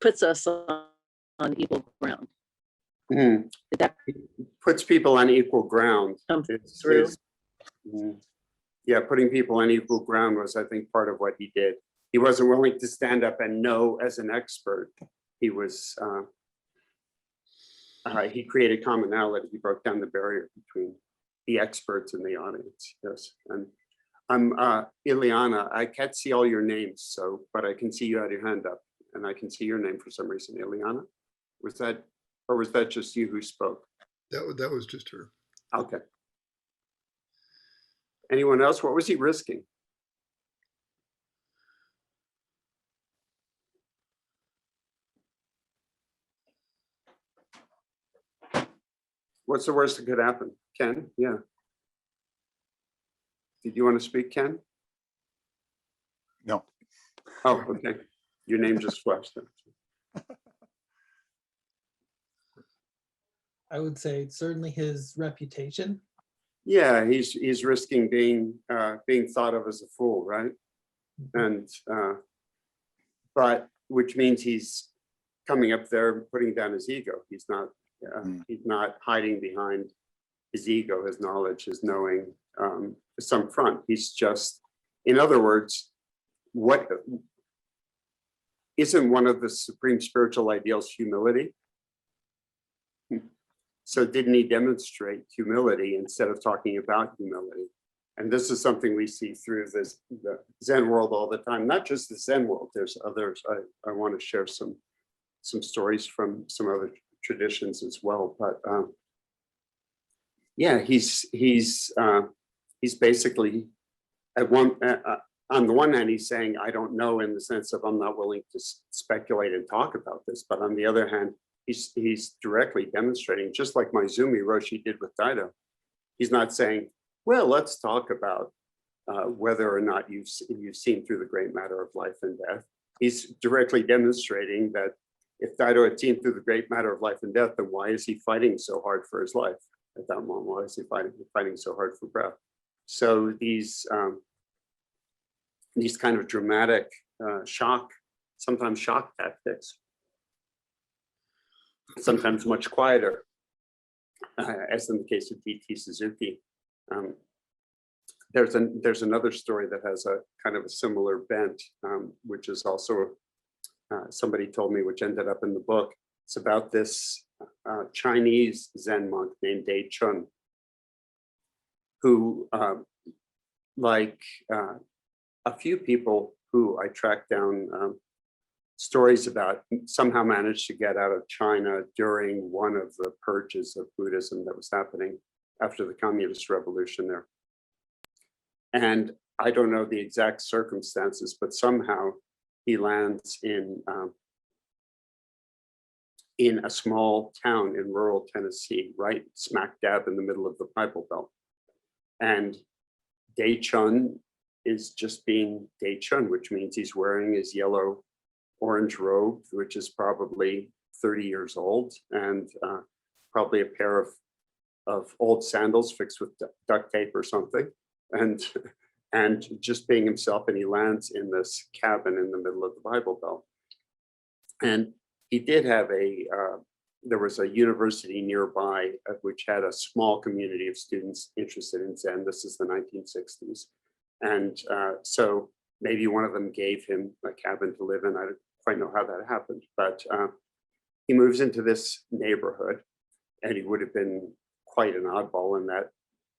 Speaker 5: puts us on equal ground.
Speaker 2: Mm-hmm.
Speaker 5: Did that
Speaker 2: Puts people on equal ground.
Speaker 5: come through?
Speaker 2: Yeah, putting people on equal ground was, I think, part of what he did. He wasn't willing to stand up and know as an expert. He was, he created commonality. He broke down the barrier between the experts and the audience. Yes, and I'm Ileana. I can't see all your names, but I can see you had your hand up, and I can see your name for some reason. Ileana, was that just you who spoke?
Speaker 1: That was just her.
Speaker 2: Okay. Anyone else? What was he risking? What's the worst that could happen? Ken? Yeah. Did you want to speak, Ken?
Speaker 6: No.
Speaker 2: Oh, okay. Your name just flashed.
Speaker 7: I would say certainly his reputation.
Speaker 2: Yeah, he's risking being thought of as a fool, right? And but which means he's coming up there and putting down his ego. He's not hiding behind his ego, his knowledge, his knowing, some front. He's just, in other words, what isn't one of the supreme spiritual ideals humility? So didn't he demonstrate humility instead of talking about humility? And this is something we see through the Zen world all the time, not just the Zen world. There's others. I want to share some stories from some other traditions as well. But yeah, he's basically on the one hand, he's saying, I don't know, in the sense of I'm not willing to speculate and talk about this. But on the other hand, he's directly demonstrating, just like Maizumi Roshi did with Daido. He's not saying, well, let's talk about whether or not you've seen through the great matter of life and death. He's directly demonstrating that if Daido had seen through the great matter of life and death, then why is he fighting so hard for his life at that moment? Why is he fighting so hard for breath? So these kind of dramatic sometimes shock tactics, sometimes much quieter, as in the case of D.T. Suzuki, there's another story that has a kind of a similar bent, which is also somebody told me, which ended up in the book. It's about this Chinese Zen monk named Dei Chun, who, like a few people who I tracked down stories about, somehow managed to get out of China during one of the purges of Buddhism that was happening after the Communist Revolution there. And I don't know the exact circumstances, but somehow he lands in a small town in rural Tennessee, right smack dab in the middle of the Bible Belt. And Dei Chun is just being Dei Chun, which means he's wearing his yellow orange robe, which is probably 30 years old, and probably a pair of old sandals fixed with duct tape or something, and just being himself. And he lands in this cabin in the middle of the Bible Belt. And he did have there was a university nearby which had a small community of students interested in Zen. This is the 1960s. And so maybe one of them gave him a cabin to live in. I don't quite know how that happened, but he moves into this neighborhood, and he would have been quite an oddball in that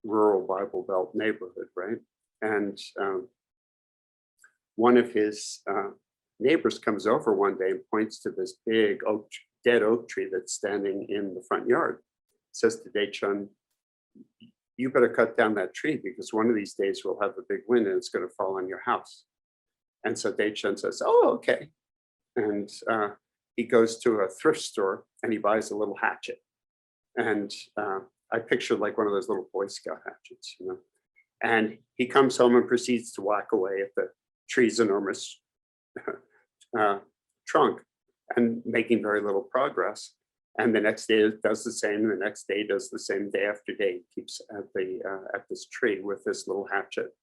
Speaker 2: rural Bible Belt neighborhood, right? And one of his neighbors comes over one day and points to this big dead oak tree that's standing in the front yard. Says to Dei Chun, "You better cut down that tree, because one of these days we'll have a big wind and it's going to fall on your house." And so Dei Chun says, "Oh, okay." And he goes to a thrift store and he buys a little hatchet. And I pictured like one of those little Boy Scout hatchets, you know. And he comes home and proceeds to whack away at the tree's enormous trunk, and making very little progress. And the next day it does the same, and the next day does the same, day after day. He keeps at this tree with this little hatchet.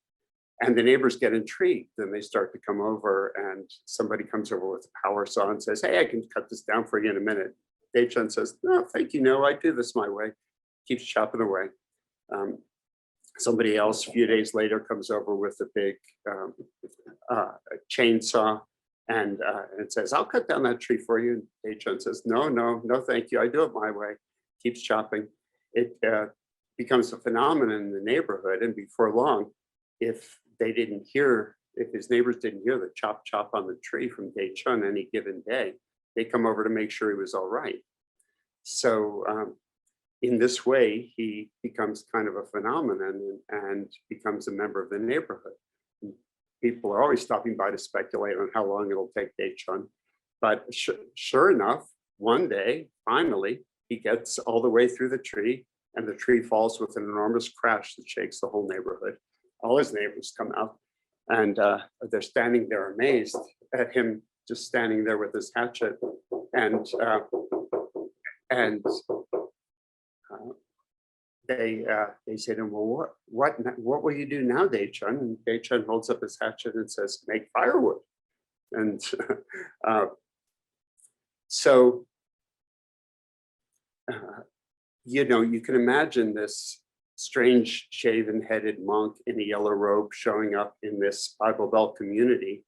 Speaker 2: And the neighbors get intrigued, and they start to come over, and somebody comes over with a power saw and says, "Hey, I can cut this down for you in a minute." Dei Chun says, "No, thank you, no, I do this my way." Keeps chopping away. Somebody else a few days later comes over with a big chainsaw and it says, "I'll cut down that tree for you." And Dei Chun says, "No, no, no, thank you. I do it my way." Keeps chopping. It becomes a phenomenon in the neighborhood. And before long, if his neighbors didn't hear the chop chop on the tree from Dei Chun any given day, they come over to make sure he was all right. So in this way, he becomes kind of a phenomenon and becomes a member of the neighborhood. People are always stopping by to speculate on how long it'll take Dei Chun. But sure enough, one day, finally, he gets all the way through the tree, and the tree falls with an enormous crash that shakes the whole neighborhood. All his neighbors come out, and they're standing there amazed at him just standing there with his hatchet. And they say to him, "Well, what will you do now, Dei Chun?" And Dei Chun holds up his hatchet and says, "Make firewood." And so you can imagine this strange shaven-headed monk in a yellow robe showing up in this Bible Belt community.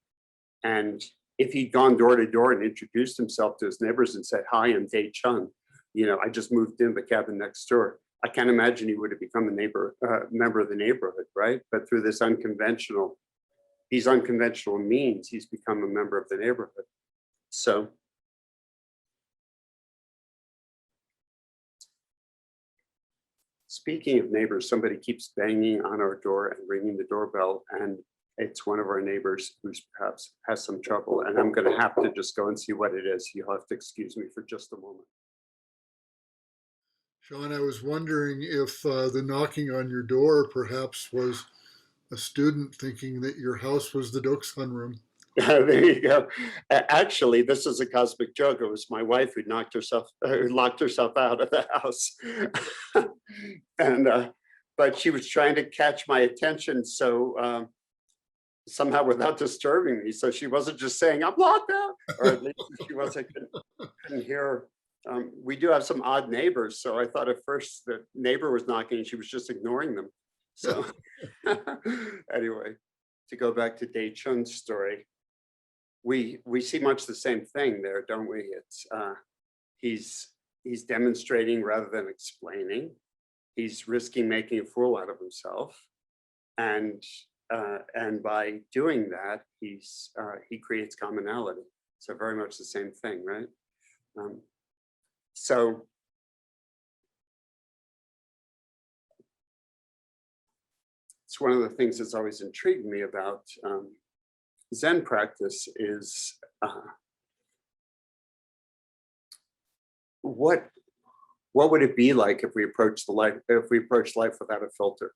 Speaker 2: And if he'd gone door to door and introduced himself to his neighbors and said, "Hi, I'm Dei Chun. I just moved in the cabin next door," I can't imagine he would have become a member of the neighborhood, right? But through these unconventional means, he's become a member of the neighborhood. So speaking of neighbors, somebody keeps banging on our door and ringing the doorbell, and it's one of our neighbors who's perhaps has some trouble, and I'm going to have to just go and see what it is. You'll have to excuse me for just a moment.
Speaker 1: Sean, I was wondering if the knocking on your door perhaps was a student thinking that your house was the Doksan room.
Speaker 2: There you go. Actually, this is a cosmic joke. It was my wife who locked herself out of the house, and but she was trying to catch my attention, so somehow without disturbing me. So she wasn't just saying, "I'm locked out," or at least she couldn't hear. We do have some odd neighbors, so I thought at first the neighbor was knocking and she was just ignoring them. So anyway, to go back to Dei Chun's story, we see much the same thing there, don't we? It's he's demonstrating rather than explaining. He's risking making a fool out of himself, and by doing that, he creates commonality. So very much the same thing, right? So it's one of the things that's always intrigued me about Zen practice is what would it be like if we approached life without a filter?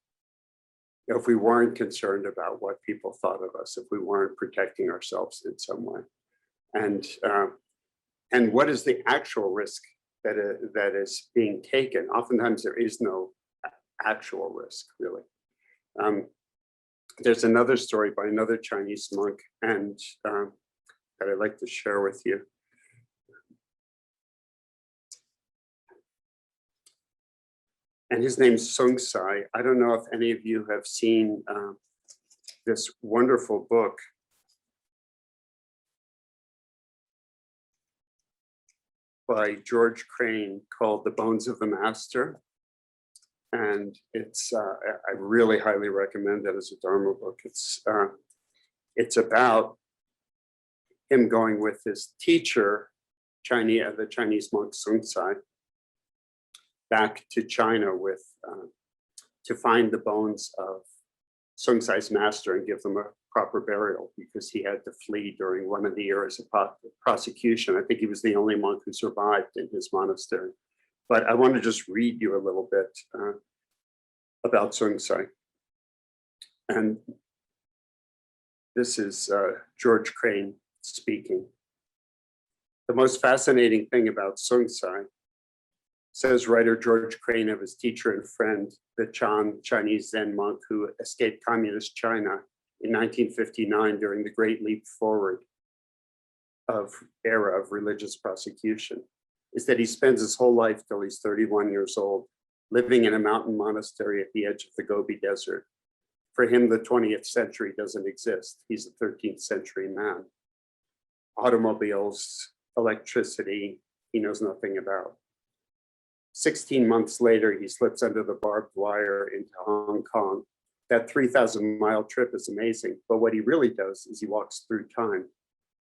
Speaker 2: If we weren't concerned about what people thought of us, if we weren't protecting ourselves in some way, and what is the actual risk that is being taken? Oftentimes there is no actual risk, really. There's another story by another Chinese monk, and that I'd like to share with you. And his name's Sung Sai. I don't know if any of you have seen this wonderful book by George Crane called The Bones of the Master. And it's, I really highly recommend it as a Dharma book. It's about him going with his teacher, the Chinese monk Sung Sai, back to China with to find the bones of Sung Sai's master and give them a proper burial, because he had to flee during one of the eras of prosecution. I think he was the only monk who survived in his monastery. But I want to just read you a little bit about Sung Sai. And this is George Crane speaking. The most fascinating thing about Sung Sai, says writer George Crane of his teacher and friend, the Chinese Zen monk who escaped communist China in 1959 during the Great Leap Forward era of religious prosecution, is that he spends his whole life till he's 31 years old, living in a mountain monastery at the edge of the Gobi Desert. For him, the 20th century doesn't exist. He's a 13th century man. Automobiles, electricity, he knows nothing about. 16 months later, he slips under the barbed wire into Hong Kong. That 3,000-mile trip is amazing, but what he really does is he walks through time.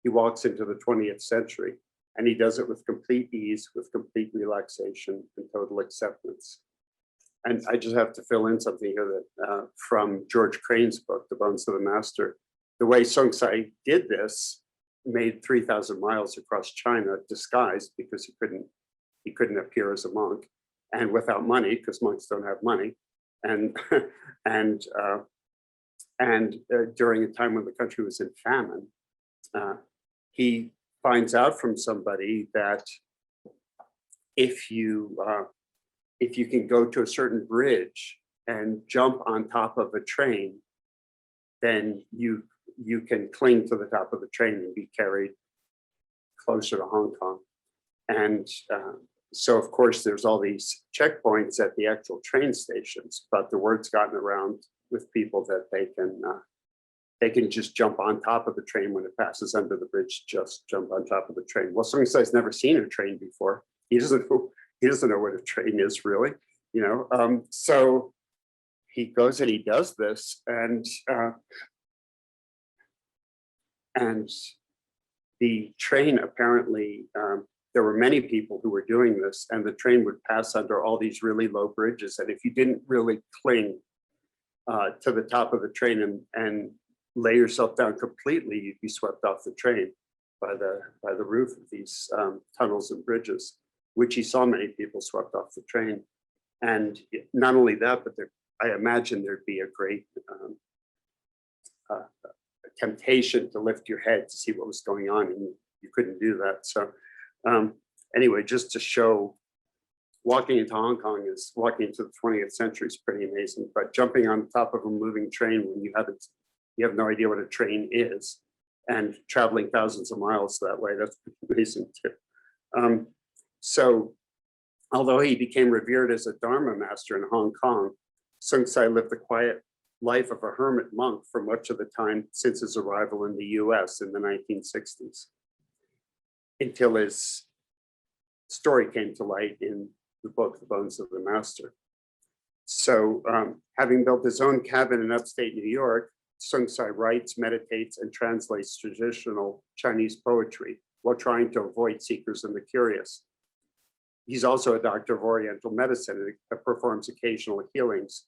Speaker 2: He walks into the 20th century, and he does it with complete ease, with complete relaxation and total acceptance. And I just have to fill in something here that from George Crane's book, The Bones of the Master. The way Sung Sai did this, made 3,000 miles across China disguised because he couldn't appear as a monk, and without money, because monks don't have money, and during a time when the country was in famine, he finds out from somebody that if you can go to a certain bridge and jump on top of a train, then you can cling to the top of the train and be carried closer to Hong Kong. And so, of course, there's all these checkpoints at the actual train stations, but the word's gotten around with people that they can just jump on top of the train when it passes under the bridge. Just jump on top of the train. Well, Sung Sai's never seen a train before. He doesn't know what a train is, really, you know. So he goes and he does this, and the train apparently. There were many people who were doing this, and the train would pass under all these really low bridges. And if you didn't really cling to the top of the train and lay yourself down completely, you'd be swept off the train by the roof of these tunnels and bridges, which he saw many people swept off the train. And not only that, but I imagine there'd be a great temptation to lift your head to see what was going on, and you couldn't do that. So. Anyway, just to show, walking into Hong Kong is walking into the 20th century is pretty amazing, but jumping on top of a moving train when you have no idea what a train is, and traveling thousands of miles that way, that's amazing too. So although he became revered as a Dharma master in Hong Kong, Sensei lived the quiet life of a hermit monk for much of the time since his arrival in the US in the 1960s, until his story came to light in the book, The Bones of the Master. So having built his own cabin in upstate New York, Sensei writes, meditates, and translates traditional Chinese poetry while trying to avoid seekers and the curious. He's also a doctor of Oriental medicine and performs occasional healings,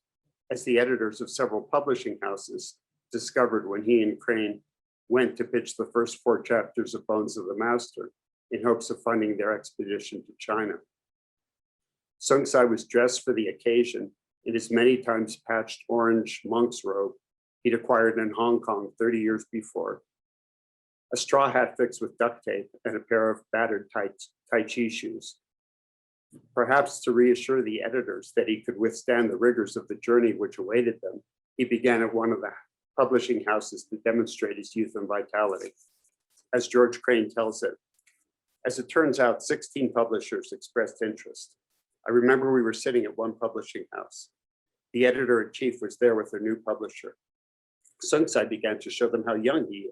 Speaker 2: as the editors of several publishing houses discovered when he and Crane went to pitch the first 4 chapters of Bones of the Master in hopes of funding their expedition to China. Sensei was dressed for the occasion in his many times patched orange monk's robe he'd acquired in Hong Kong 30 years before, a straw hat fixed with duct tape, and a pair of battered Tai Chi shoes. Perhaps to reassure the editors that he could withstand the rigors of the journey which awaited them, he began at one of the publishing houses to demonstrate his youth and vitality. As George Crane tells it, as it turns out, 16 publishers expressed interest. I remember we were sitting at one publishing house. The editor-in-chief was there with their new publisher. Sensei began to show them how young he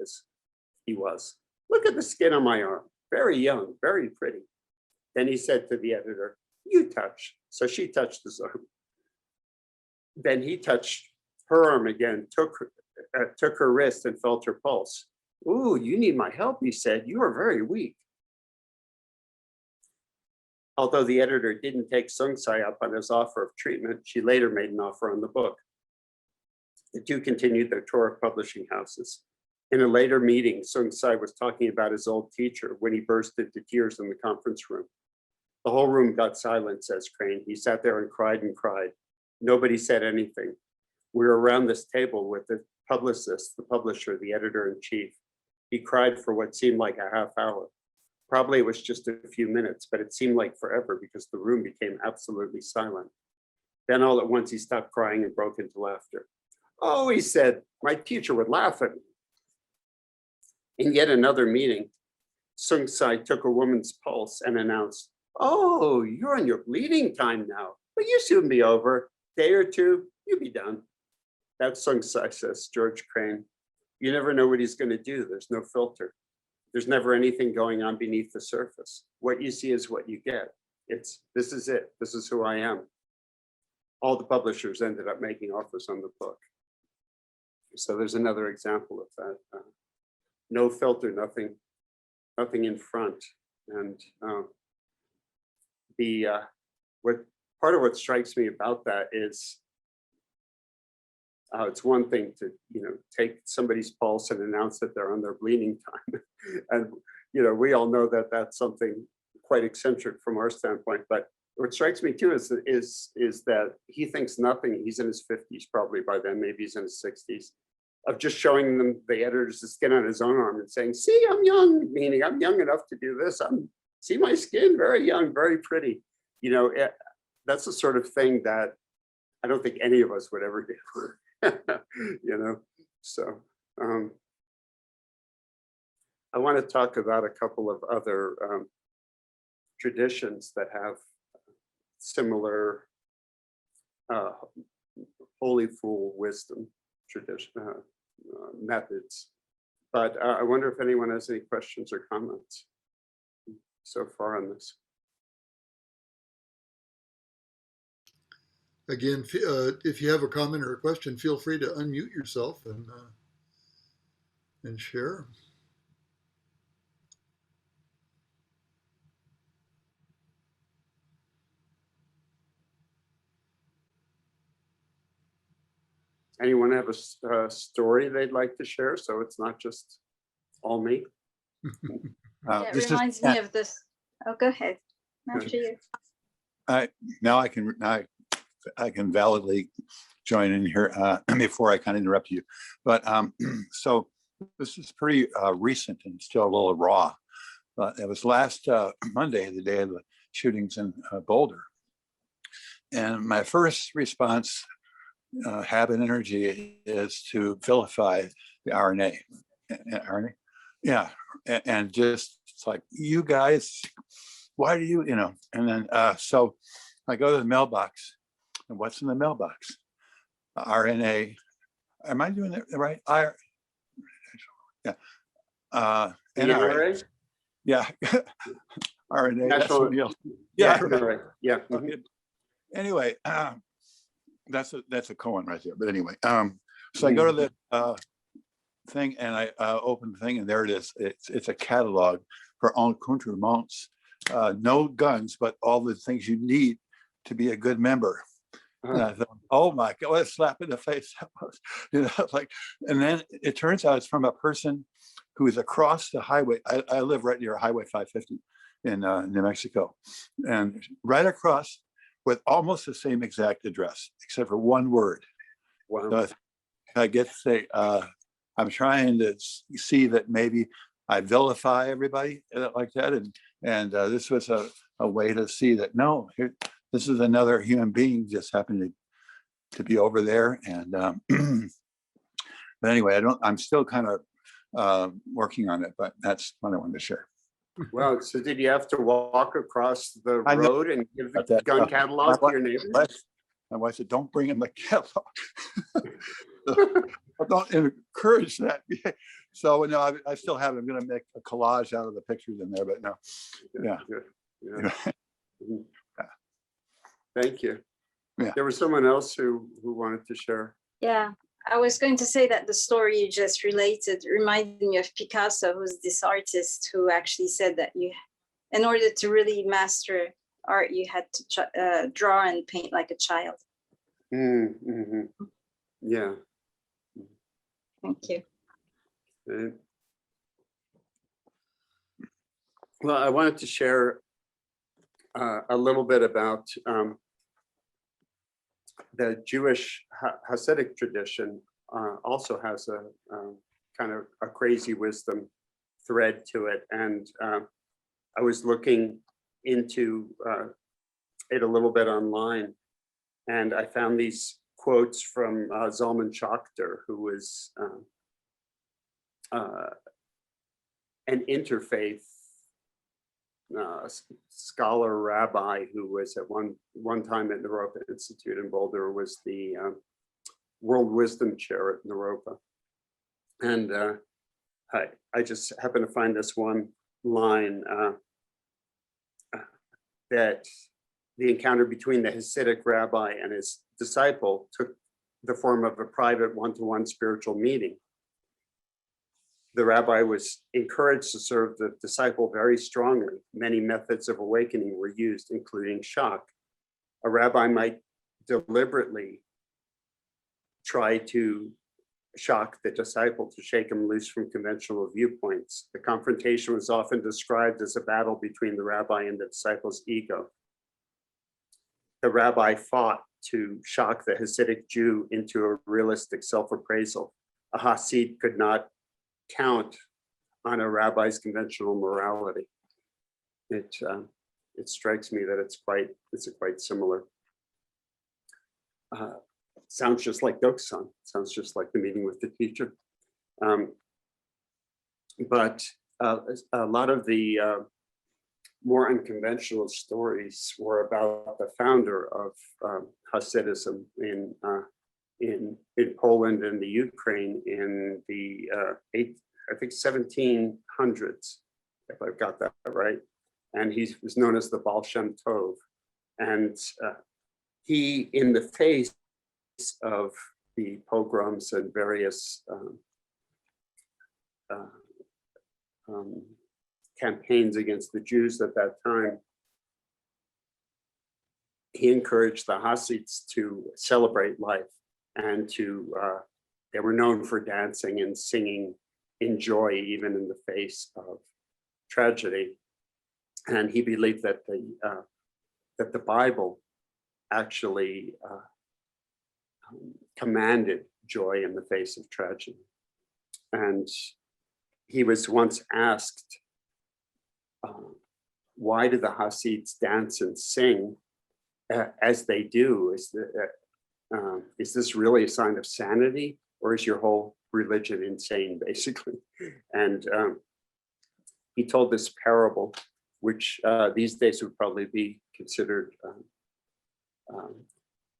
Speaker 2: was. Look at the skin on my arm, very young, very pretty. Then he said to the editor, you touch. So she touched his arm. Then he touched her arm again, took her wrist and felt her pulse. Ooh, you need my help, he said. You are very weak. Although the editor didn't take Sensei up on his offer of treatment, she later made an offer on the book. The two continued their tour of publishing houses. In a later meeting, Sensei was talking about his old teacher when he burst into tears in the conference room. The whole room got silent, says Crane. He sat there and cried and cried. Nobody said anything. We were around this table with the publicist, the publisher, the editor-in-chief. He cried for what seemed like a half hour. Probably it was just a few minutes, but it seemed like forever because the room became absolutely silent. Then all at once he stopped crying and broke into laughter. Oh, he said, my teacher would laugh at me. In yet another meeting, Sensei took a woman's pulse and announced, oh, you're on your bleeding time now, but you soon be over. Day or two, you'll be done. That's Sensei, says George Crane. You never know what he's going to do. There's no filter. There's never anything going on beneath the surface. What you see is what you get. This is it. This is who I am. All the publishers ended up making offers on the book. So there's another example of that. No filter, nothing in front. And part of what strikes me about that is it's one thing to take somebody's pulse and announce that they're on their bleeding time, and we all know that that's something quite eccentric from our standpoint. But what strikes me too is that he thinks nothing. He's in his 50s probably by then, maybe he's in his 60s, of just showing them, the editors, the skin on his own arm and saying, see, I'm young, meaning I'm young enough to do this. See my skin, very young, very pretty. That's the sort of thing that I don't think any of us would ever do. So I want to talk about a couple of other traditions that have similar holy fool wisdom tradition methods. But I wonder if anyone has any questions or comments so far on this.
Speaker 1: Again, if you have a comment or a question, feel free to unmute yourself and share.
Speaker 2: Anyone have a story they'd like to share, so it's not just all me?
Speaker 3: It reminds me of this. Oh, go ahead. After you.
Speaker 6: Now I can validly join in here before I kind of interrupt you. But so this is pretty recent and still a little raw. But it was last Monday, the day of the shootings in Boulder. And my first response, habit energy, is to vilify the RNA. RNA? Yeah. And just, it's like, you guys, why do you, and then so I go to the mailbox, and what's in the mailbox? RNA. Am I doing that right? Yeah.
Speaker 2: The
Speaker 6: NRA.
Speaker 2: NRA?
Speaker 6: Yeah. RNA. That's
Speaker 2: National,
Speaker 6: something else.
Speaker 2: yeah,
Speaker 6: right.
Speaker 2: NRA, yeah. mhm.
Speaker 6: Okay. Anyway, that's a koan right there. But anyway, so I go to the thing and I open the thing and there it is. It's a catalog for accoutrements, no guns, but all the things you need to be a good member. And I thought, oh my God, what a slap in the face that was, like, and then it turns out it's from a person who is across the highway. I live right near Highway 550 in New Mexico, and right across with almost the same exact address, except for one word.
Speaker 2: Wow.
Speaker 6: So I get to say, I'm trying to see that maybe I vilify everybody like that. And this was a way to see that, no, this is another human being just happened to be over there. And but anyway, I'm still kind of working on it, but that's what I wanted to share.
Speaker 2: Well, so did you have to walk across the
Speaker 6: I know
Speaker 2: road and give the
Speaker 6: about that.
Speaker 2: gun catalog to your neighbors?
Speaker 6: My wife said, don't bring him the catalog. I don't encourage that. So no, I still have it. I'm going to make a collage out of the pictures in there, but no. Yeah.
Speaker 2: Good. Yeah. Mhm.
Speaker 6: Yeah.
Speaker 2: Thank you.
Speaker 6: Yeah.
Speaker 2: There was someone else who wanted to share.
Speaker 3: Yeah, I was going to say that the story you just related reminded me of Picasso, who's this artist who actually said that in order to really master art, you had to draw and paint like a child.
Speaker 2: Mm-hmm. Yeah.
Speaker 3: Thank you.
Speaker 2: Well, I wanted to share a little bit about the Jewish Hasidic tradition. Also has a kind of a crazy wisdom thread to it, and I was looking into it a little bit online, and I found these quotes from Zalman Schachter, who was an interfaith scholar rabbi who was at one time at Naropa Institute in Boulder, was the World Wisdom Chair at Naropa. And I just happened to find this one line that the encounter between the Hasidic rabbi and his disciple took the form of a private one-to-one spiritual meeting. The rabbi was encouraged to serve the disciple very strongly. Many methods of awakening were used, including shock. A rabbi might deliberately try to shock the disciple to shake him loose from conventional viewpoints. The confrontation was often described as a battle between the rabbi and the disciple's ego. The rabbi fought to shock the Hasidic Jew into a realistic self-appraisal. A Hasid could not count on a rabbi's conventional morality. It strikes me that it's quite similar. Sounds just like Dokusan. Sounds just like the meeting with the teacher. But a lot of the more unconventional stories were about the founder of Hasidism in Poland and the Ukraine in the 1700s, if I've got that right. And he was known as the Baal Shem Tov. And he, in the face of the pogroms and various campaigns against the Jews at that time, he encouraged the Hasids to celebrate life and to, they were known for dancing and singing in joy, even in the face of tragedy. And he believed that the Bible actually commanded joy in the face of tragedy. And he was once asked, why do the Hasids dance and sing as they do? Is this really a sign of sanity, or is your whole religion insane, basically? And he told this parable, which these days would probably be considered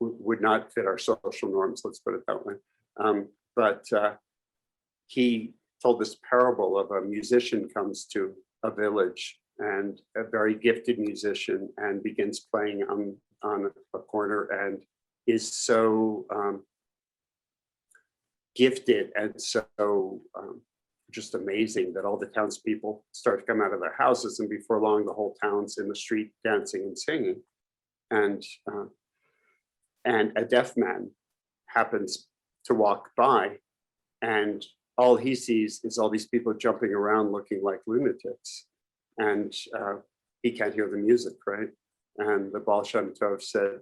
Speaker 2: would not fit our social norms, let's put it that way. But he told this parable of a musician comes to a village, and a very gifted musician, and begins playing on a corner, and is so gifted and so just amazing that all the townspeople start to come out of their houses, and before long the whole town's in the street dancing and singing. And a deaf man happens to walk by, and all he sees is all these people jumping around looking like lunatics, and he can't hear the music, right? And the Baal Shem Tov said,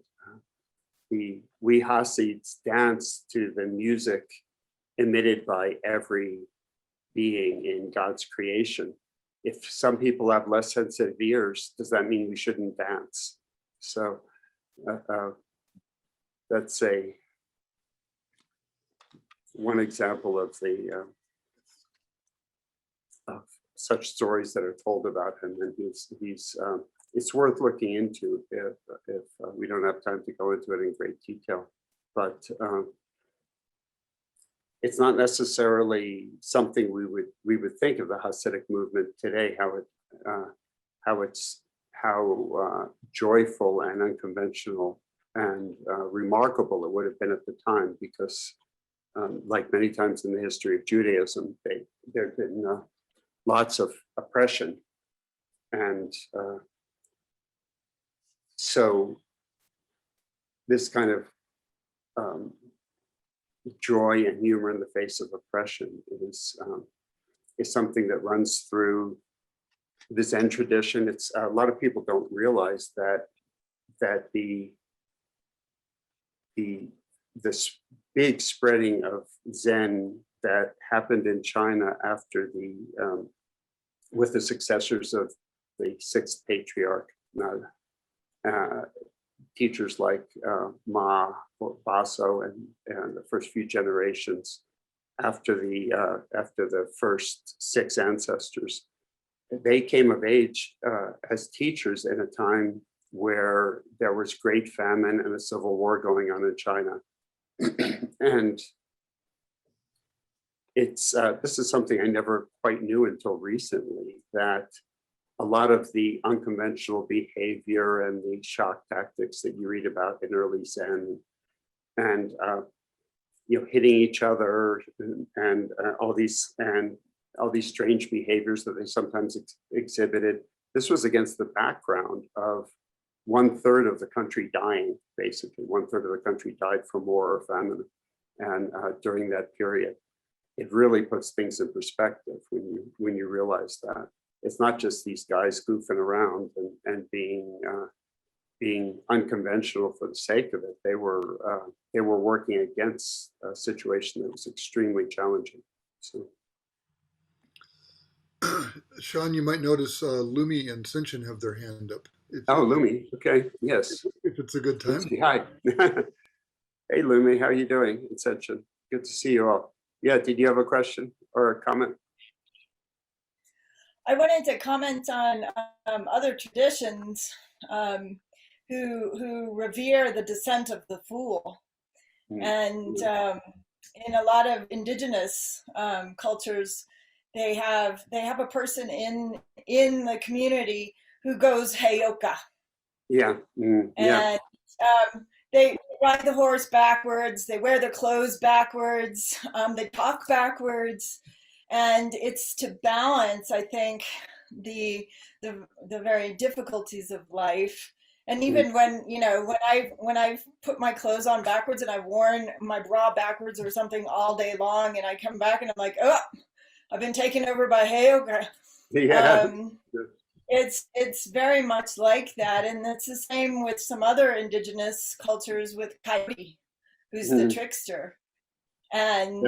Speaker 2: we Hasids dance to the music emitted by every being in God's creation. If some people have less sensitive ears, does that mean we shouldn't dance? So that's one example of the of such stories that are told about him, and he's it's worth looking into if we don't have time to go into it in great detail. But it's not necessarily something we would think of the Hasidic movement today, how joyful and unconventional and remarkable it would have been at the time, because like many times in the history of Judaism, there have been lots of oppression, and so this kind of joy and humor in the face of oppression is something that runs through the Zen tradition. It's a lot of people don't realize that this big spreading of Zen that happened in China after with the successors of the sixth patriarch, teachers like Ma, Baso, and the first few generations after the first six ancestors, they came of age as teachers in a time where there was great famine and a civil war going on in China. And this is something I never quite knew until recently, that a lot of the unconventional behavior and the shock tactics that you read about in early Zen, and hitting each other, and all these strange behaviors that they sometimes exhibited, this was against the background of 1/3 of the country dying. Basically 1/3 of the country died from war or famine, and during that period, it really puts things in perspective when you realize that it's not just these guys goofing around and being unconventional for the sake of it. They were working against a situation that was extremely challenging. So,
Speaker 1: Sean, you might notice Lumi and Senshin have their hand up.
Speaker 2: oh, Lumi, okay, yes.
Speaker 1: If it's a good time.
Speaker 2: Hi. Hey, Lumi, how are you doing? It's Senshin. Good to see you all. Yeah, did you have a question or a comment?
Speaker 8: I wanted to comment on other traditions who revere the descent of the fool. And in a lot of indigenous cultures, they have a person in the community who goes heyoka.
Speaker 2: Yeah. Yeah.
Speaker 8: And they ride the horse backwards, they wear their clothes backwards, they talk backwards. And it's to balance, I think, the very difficulties of life. And even when I've put my clothes on backwards and I've worn my bra backwards or something all day long, and I come back and I'm like, oh, I've been taken over by heyoka.
Speaker 2: Yeah.
Speaker 8: It's very much like that. And it's the same with some other indigenous cultures with Coyote, who's the trickster. And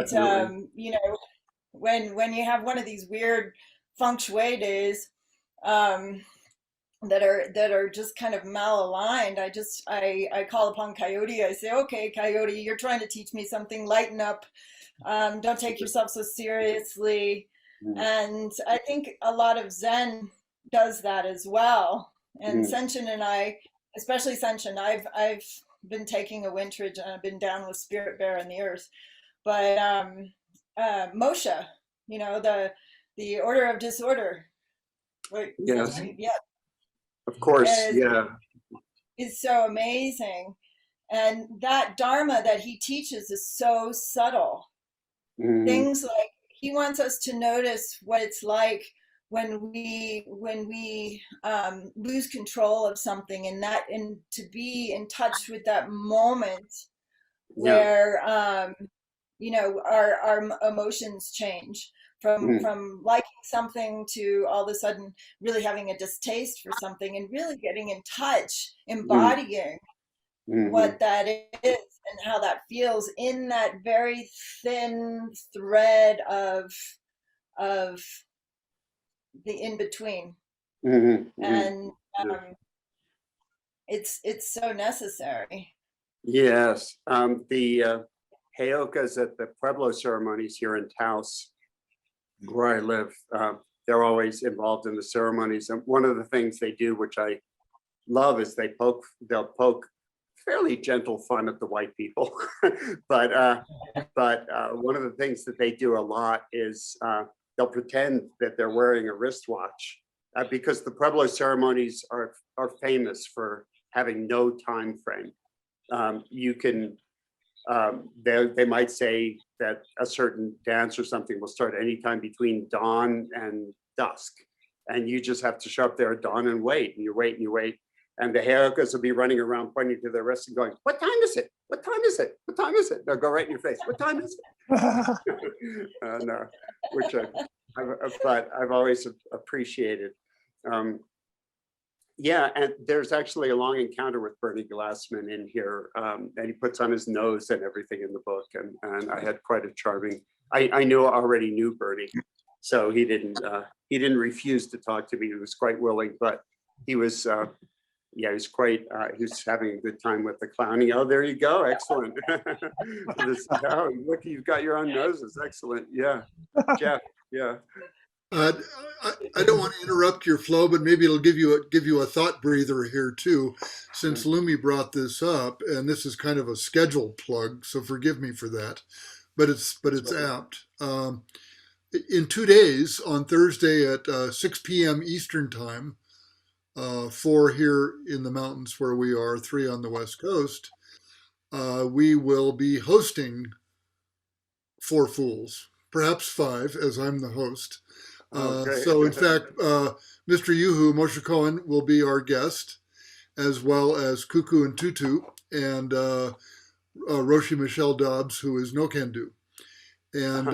Speaker 8: when you have one of these weird feng shui days that are just kind of malaligned, I call upon Coyote. I say, okay, Coyote, you're trying to teach me something, lighten up, don't take yourself so seriously. And I think a lot of Zen does that as well. And Senshin and I, especially Senshin, I've been taking a winterage and I've been down with Spirit Bear and the Earth. But Moshe, you know, the Order of Disorder. Right?
Speaker 2: Yes,
Speaker 8: Yeah,
Speaker 2: of course.
Speaker 8: is,
Speaker 2: Yeah.
Speaker 8: is so amazing. And that dharma that he teaches is so subtle.
Speaker 2: Mhm.
Speaker 8: Things like he wants us to notice what it's like when we lose control of something, and to be in touch with that moment
Speaker 2: Yeah.
Speaker 8: where you know, our emotions change
Speaker 2: Mhm.
Speaker 8: from liking something to all of a sudden really having a distaste for something, and really getting in touch, embodying
Speaker 2: Mhm.
Speaker 8: what that is and how that feels in that very thin thread of the in between.
Speaker 2: Mhm. Mhm.
Speaker 8: And
Speaker 2: Yeah.
Speaker 8: it's so necessary.
Speaker 2: Yes. The Heyokas at the Pueblo ceremonies here in Taos, where I live, they're always involved in the ceremonies. And one of the things they do, which I love, is they'll poke fairly gentle fun at the white people. but one of the things that they do a lot is they'll pretend that they're wearing a wristwatch, because the Pueblo ceremonies are famous for having no time frame. You can they might say that a certain dance or something will start anytime between dawn and dusk, and you just have to show up there at dawn and wait, and you wait and you wait, and the Heyokas will be running around pointing to their wrists and going, "What time is it? What time is it? What time is it?" They'll go right in your face. "What time is it?" No, which but I've always appreciated. Yeah, and there's actually a long encounter with Bernie Glassman in here, and he puts on his nose and everything in the book, and I had quite a charming. I already knew Bernie, so he didn't refuse to talk to me. He was quite willing, but he was yeah, he was quite he was having a good time with the clowning. Oh, there you go, excellent. Oh, look, you've got your own noses, excellent. Yeah, Jeff. Yeah.
Speaker 1: Uh, I don't want to interrupt your flow, but maybe it'll give you a thought breather here too, since Lumi brought this up, and this is kind of a scheduled plug, so forgive me for that, but it's apt. In 2 days, on Thursday at 6 p.m. Eastern time, 4 here in the mountains where we are, 3 on the West Coast, we will be hosting Four Fools, perhaps 5, as I'm the host.
Speaker 2: Okay.
Speaker 1: So, in fact, Mr. Yuhu, Moshe Cohen, will be our guest, as well as Cuckoo and Tutu, and Roshi Michelle Dobbs, who is No Can Do. And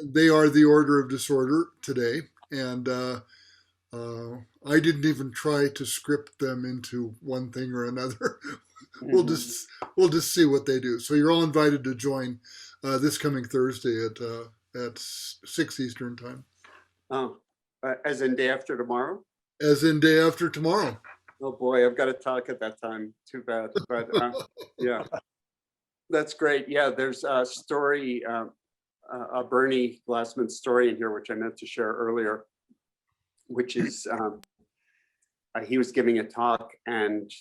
Speaker 1: they are the Order of Disorder today. And I didn't even try to script them into one thing or another. We'll just see what they do. So you're all invited to join this coming Thursday at 6 Eastern time.
Speaker 2: Oh, as in day after tomorrow?
Speaker 1: As in day after tomorrow.
Speaker 2: Oh boy, I've got to talk at that time. Too bad. But yeah, that's great. Yeah, there's a story, a Bernie Glassman story in here, which I meant to share earlier, which is he was giving a talk, and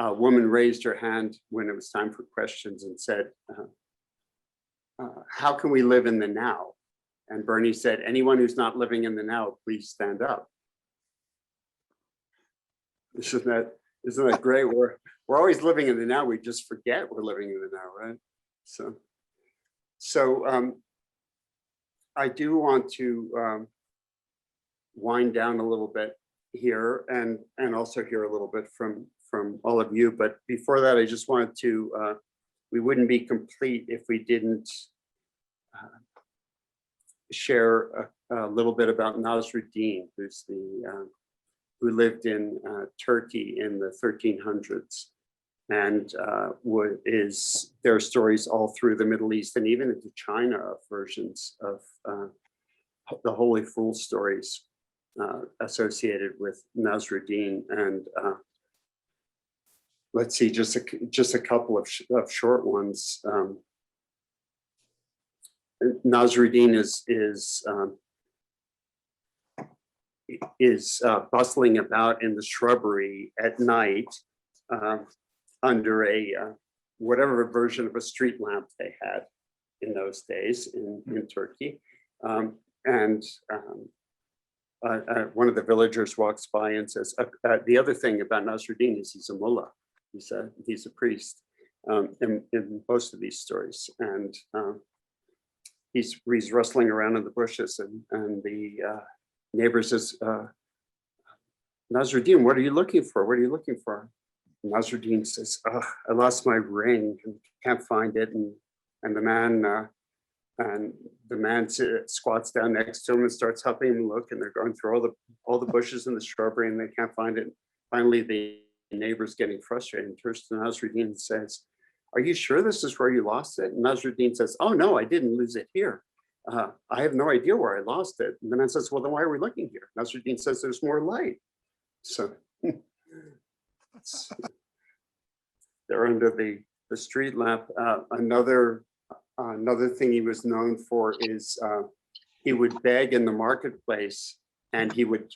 Speaker 2: a woman raised her hand when it was time for questions and said, how can we live in the now? And Bernie said, anyone who's not living in the now, please stand up. Isn't that great? We're always living in the now. We just forget we're living in the now, right? So I do want to wind down a little bit here and also hear a little bit from all of you. But before that, I just wanted to, we wouldn't be complete if we didn't share a little bit about Nasruddin, who's who lived in Turkey in the 1300s, and there are stories all through the Middle East and even into China of versions of the Holy Fool stories associated with Nasruddin. And let's see, just a couple of short ones. Nasruddin is bustling about in the shrubbery at night under a whatever version of a street lamp they had in those days in Turkey. One of the villagers walks by and says, the other thing about Nasruddin is he's a mullah. He's a priest in most of these stories. And he's rustling around in the bushes, and the neighbor says, Nasruddin, what are you looking for? What are you looking for? Nasruddin says, I lost my ring and can't find it. And the man squats down next to him and starts helping him look, and they're going through all the bushes and the shrubbery, and they can't find it. Finally, the neighbor's getting frustrated and turns to Nasruddin and says, are you sure this is where you lost it? And Nasruddin says, oh no, I didn't lose it here. I have no idea where I lost it. And the man says, well, then why are we looking here? Nasruddin says, there's more light. So they're under the street lamp. Another thing he was known for is he would beg in the marketplace, and he would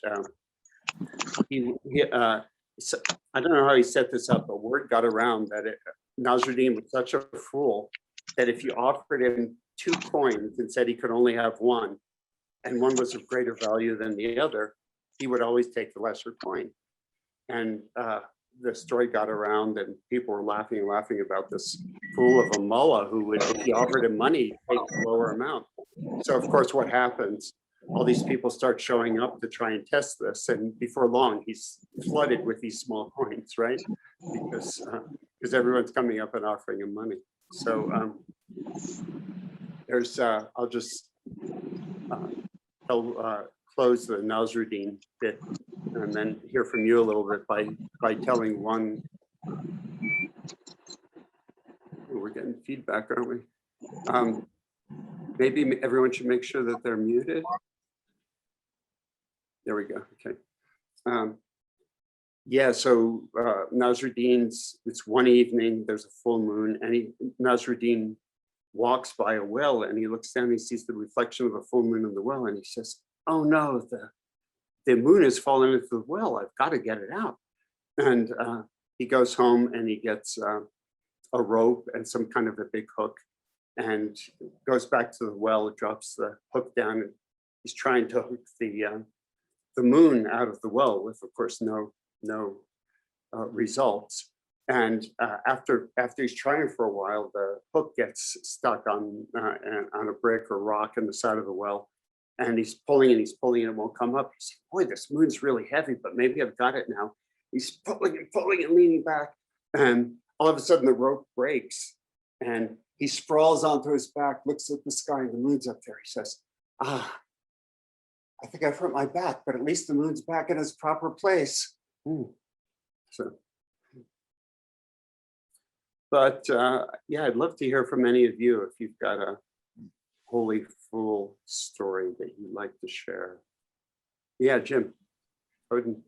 Speaker 2: I don't know how he set this up, but word got around that Nasruddin was such a fool that if you offered him 2 coins and said he could only have one, and one was of greater value than the other, he would always take the lesser coin. And the story got around, and people were laughing about this fool of a mullah who would, if he offered him money, take the lower amount. So of course, what happens? All these people start showing up to try and test this, and before long, he's flooded with these small coins, right? Because everyone's coming up and offering him money. So I'll just close the Nasruddin bit, and then hear from you a little bit by telling one. We're getting feedback, aren't we? Maybe everyone should make sure that they're muted. There we go. Okay. Yeah. So Nasruddin's. It's one evening. There's a full moon, and Nasruddin walks by a well, and he looks down. And he sees the reflection of a full moon in the well, and he says, "Oh no, the moon has fallen into the well. I've got to get it out." And he goes home, and he gets a rope and some kind of a big hook, and goes back to the well, drops the hook down, and he's trying to hook the moon out of the well with, of course, no results. And after he's trying for a while, the hook gets stuck on a brick or rock in the side of the well, and he's pulling and it won't come up. He's like, boy, this moon's really heavy, but maybe I've got it now. He's pulling and leaning back, and all of a sudden the rope breaks, and he sprawls onto his back, looks at the sky, and the moon's up there. He says, I think I've hurt my back, but at least the moon's back in its proper place. So, but yeah, I'd love to hear from any of you if you've got a holy fool story that you'd like to share. Yeah, Jim. Odin.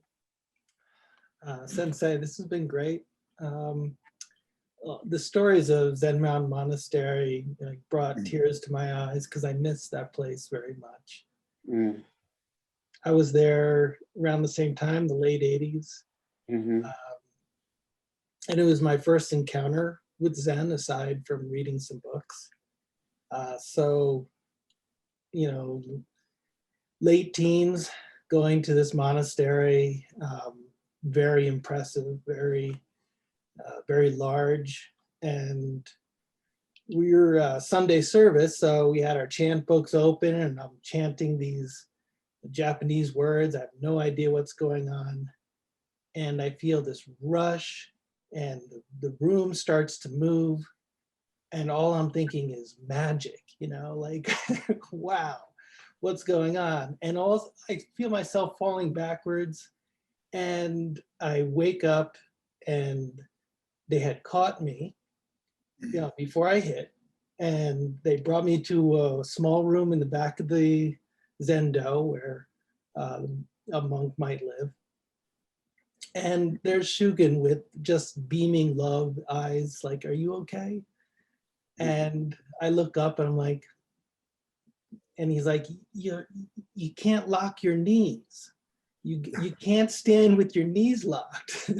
Speaker 7: Sensei, this has been great. The stories of Zen Mountain Monastery brought tears to my eyes because I miss that place very much. I was there around the same time, the late 80s. And it was my first encounter with Zen, aside from reading some books. So, late teens, going to this monastery, very impressive, very large. And we were Sunday service, so we had our chant books open, and I'm chanting these Japanese words. I have no idea what's going on. And I feel this rush, and the room starts to move. And all I'm thinking is magic, like, wow, what's going on? And I feel myself falling backwards, and I wake up, and they had caught me, before I hit, and they brought me to a small room in the back of the Zendo where a monk might live. And there's Shugen with just beaming love eyes, like, are you okay? And I look up and I'm like, and he's like, you can't lock your knees. You can't stand with your knees locked.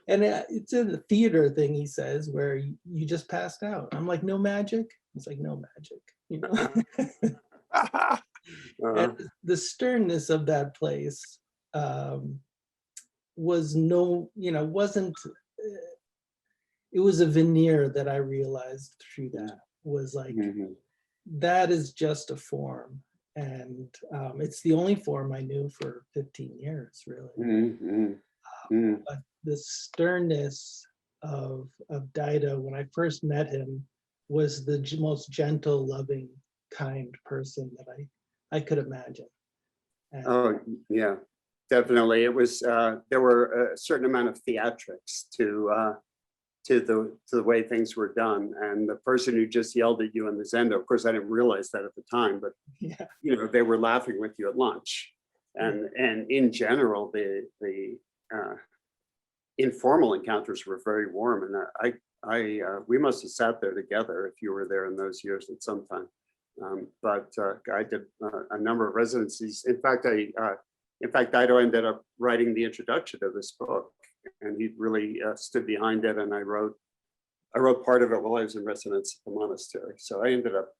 Speaker 7: And it's in the theater thing, he says, where you just passed out. I'm like, no magic? He's like, no magic, you know? And the sternness of that place was wasn't, it was a veneer that I realized through that, was like, that is just a form. And it's the only form I knew for 15 years, really. But the sternness of Dido, when I first met him, was the most gentle, loving, kind person that I could imagine. And
Speaker 2: Oh, yeah, definitely. It was, there were a certain amount of theatrics to the way things were done. And the person who just yelled at you in the Zendo, of course, I didn't realize that at the time, but
Speaker 7: yeah,
Speaker 2: you know, they were laughing with you at lunch. And in general, the informal encounters were very warm. And we must have sat there together if you were there in those years at some time. But I did a number of residencies. In fact, Dido ended up writing the introduction to this book, and he really stood behind it. And I wrote part of it while I was in residence at the monastery. So I ended up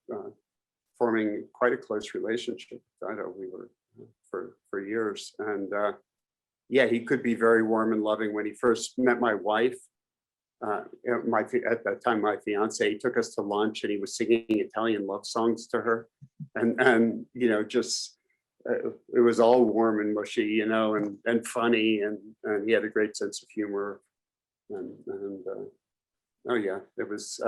Speaker 2: forming quite a close relationship with Dido. We were for years, and yeah, he could be very warm and loving. When he first met my wife, at that time my fiance, he took us to lunch and he was singing Italian love songs to her, and you know, just it was all warm and mushy, you know, and funny, and he had a great sense of humor, and oh yeah, it was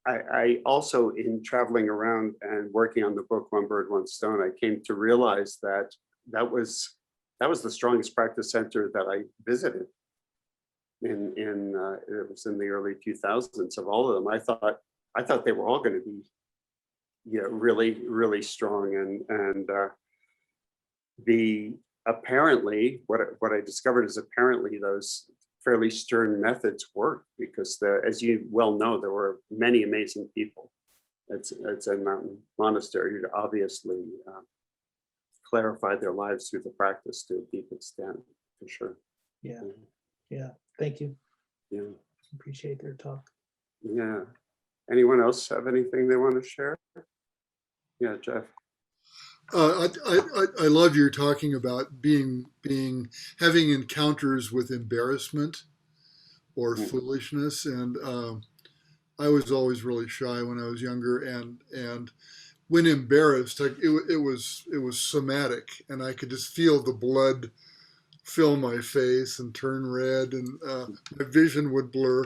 Speaker 2: I also, in traveling around and working on the book One Bird, One Stone, I came to realize that that was the strongest practice center that I visited. It was in the early 2000s. Of all of them, I thought they were all going to be, yeah, really strong. And apparently what I discovered is apparently those fairly stern methods work, because as you well know, there were many amazing people. It's a mountain monastery who obviously clarified their lives through the practice to a deep extent, for sure.
Speaker 7: Yeah. Thank you.
Speaker 2: Yeah.
Speaker 7: Appreciate their talk.
Speaker 2: Yeah. Anyone else have anything they want to share? Yeah, Jeff.
Speaker 1: I love your talking about having encounters with embarrassment or foolishness, and I was always really shy when I was younger, and when embarrassed, it was somatic, and I could just feel the blood fill my face and turn red, and my vision would blur,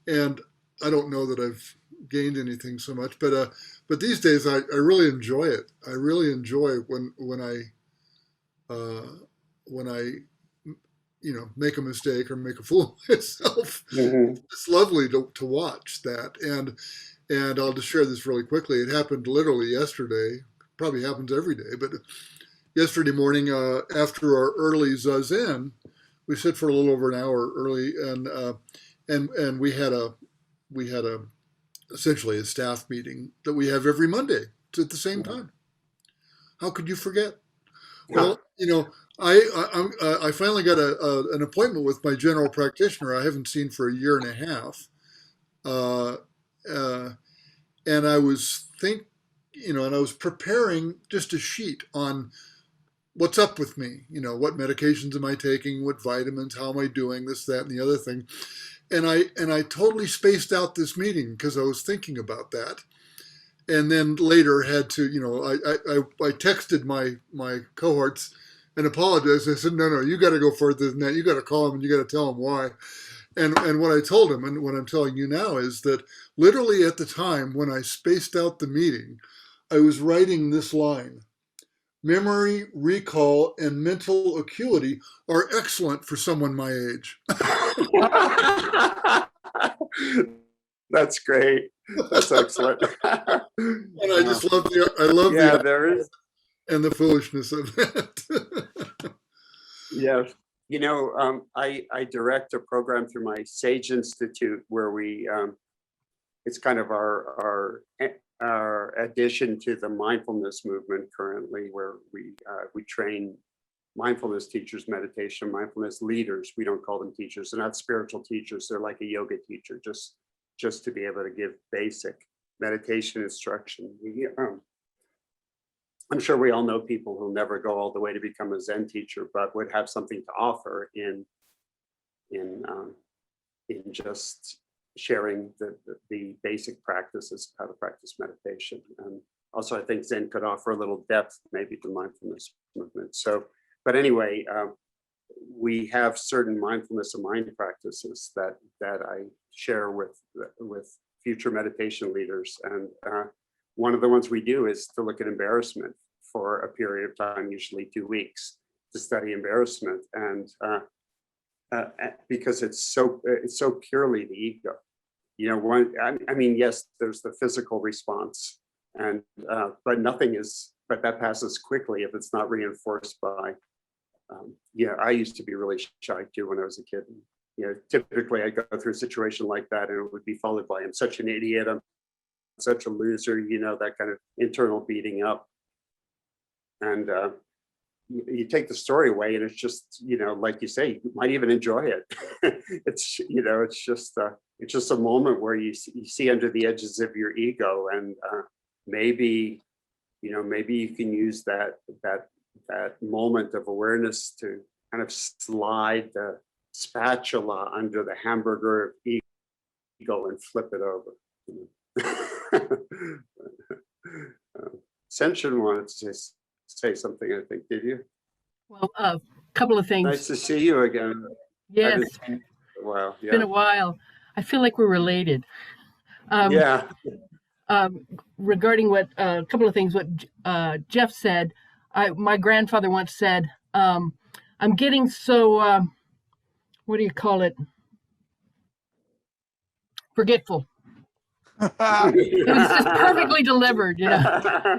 Speaker 1: and I don't know that I've gained anything so much, but these days I really enjoy it. I really enjoy when I make a mistake or make a fool of myself. It's lovely to watch that, and I'll just share this really quickly. It happened literally yesterday. Probably happens every day, but yesterday morning after our early zazen, we sit for a little over an hour early, and we had a essentially a staff meeting that we have every Monday. It's at the same time. How could you forget? Well, I finally got an appointment with my general practitioner I haven't seen for a year and a half, and I was and I was preparing just a sheet on what's up with me. What medications am I taking? What vitamins? How am I doing? This, that, and the other thing. And I totally spaced out this meeting because I was thinking about that. And then later had to, I texted my cohorts and apologized. I said, no, you got to go further than that. You got to call them and you got to tell them why. And what I told him and what I'm telling you now is that literally at the time when I spaced out the meeting, I was writing this line: memory, recall, and mental acuity are excellent for someone my age.
Speaker 2: That's great. That's excellent.
Speaker 1: And I just love the
Speaker 2: there is,
Speaker 1: and the foolishness of that.
Speaker 2: yeah. I direct a program through my Sage Institute where we it's kind of our addition to the mindfulness movement currently, where we train mindfulness teachers meditation, mindfulness leaders. We don't call them teachers. They're not spiritual teachers. They're like a yoga teacher, just to be able to give basic meditation instruction. I'm sure we all know people who never go all the way to become a Zen teacher, but would have something to offer in just sharing the basic practices, how to practice meditation. And also, I think Zen could offer a little depth, maybe, to mindfulness movement. So, but anyway, we have certain mindfulness of mind practices that I share with future meditation leaders. And one of the ones we do is to look at embarrassment for a period of time, usually 2 weeks, to study embarrassment. And because it's so purely the ego. You know, I mean, yes, there's the physical response, and but nothing is, but that passes quickly if it's not reinforced by. Yeah, I used to be really shy too when I was a kid. You know, typically I go through a situation like that, and it would be followed by, "I'm such an idiot, I'm such a loser," you know, that kind of internal beating up. And you take the story away, and it's just, you know, like you say, you might even enjoy it. It's, you know, it's just a moment where you see under the edges of your ego, and maybe, you know, maybe you can use that moment of awareness to kind of slide the spatula under the hamburger of ego and flip it over. Sensei wanted to say something, I think. Did you?
Speaker 9: Well, a couple of things.
Speaker 2: Nice to see you again.
Speaker 9: Yes,
Speaker 2: Wow.
Speaker 9: it's been a while. I feel like we're related.
Speaker 2: Yeah.
Speaker 9: Regarding what a couple of things, what Jeff said, my grandfather once said, "I'm getting so what do you call it? Forgetful." It was just perfectly delivered, you know.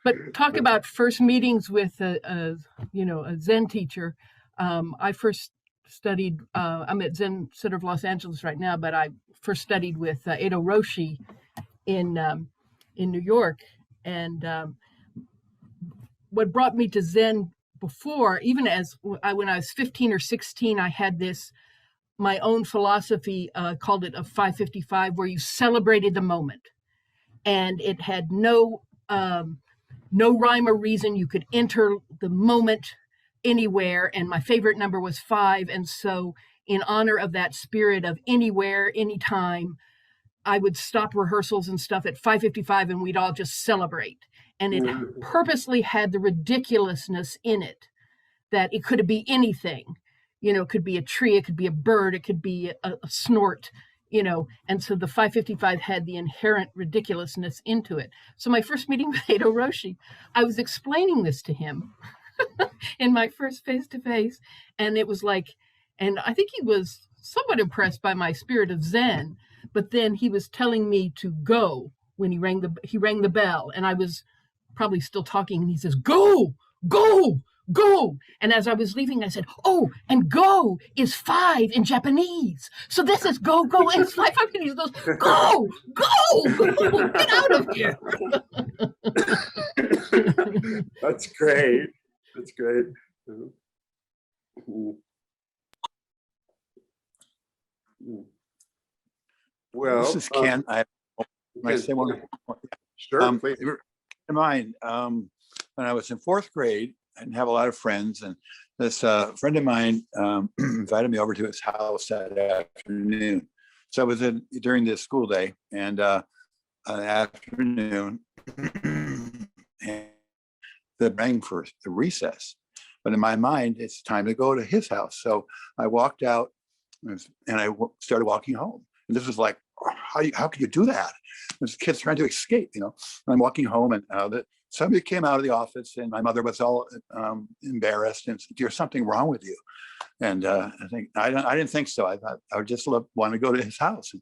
Speaker 9: But talk about first meetings with a Zen teacher. I first studied. I'm at Zen Center of Los Angeles right now, but I first studied with Edo Roshi in New York. And what brought me to Zen before, even when I was 15 or 16, I had my own philosophy, called it a 555, where you celebrated the moment, and it had no rhyme or reason. You could enter the moment anywhere, and my favorite number was 5. And so, in honor of that spirit of anywhere, anytime, I would stop rehearsals and stuff at 5:55, and we'd all just celebrate. And it purposely had the ridiculousness in it, that it could be anything. You know, it could be a tree, it could be a bird, it could be a snort, you know. And so the 5:55 had the inherent ridiculousness into it. So my first meeting with Edo Roshi, I was explaining this to him in my first face-to-face. And it was like, and I think he was somewhat impressed by my spirit of Zen, but then he was telling me to go when he rang the bell, and I was probably still talking, and he says, "Go, go, go." And as I was leaving, I said, "Oh, and go is 5 in Japanese. So this is go, go, and it's 5. And he goes, "Go, go, get out of here."
Speaker 2: That's great. That's great. Well,
Speaker 6: this is Ken. I say one.
Speaker 2: Sure, please.
Speaker 6: In mind, when I was in 4th grade, I didn't have a lot of friends, and this friend of mine invited me over to his house that afternoon. So I was during the school day, and afternoon, and the rang for the recess. But in my mind, it's time to go to his house. So I walked out, and I started walking home. And this was like, how can you do that? There's kids trying to escape, you know. And I'm walking home, and somebody came out of the office, and my mother was all embarrassed and said, "There's something wrong with you." And I didn't think so. I thought I would just want to go to his house,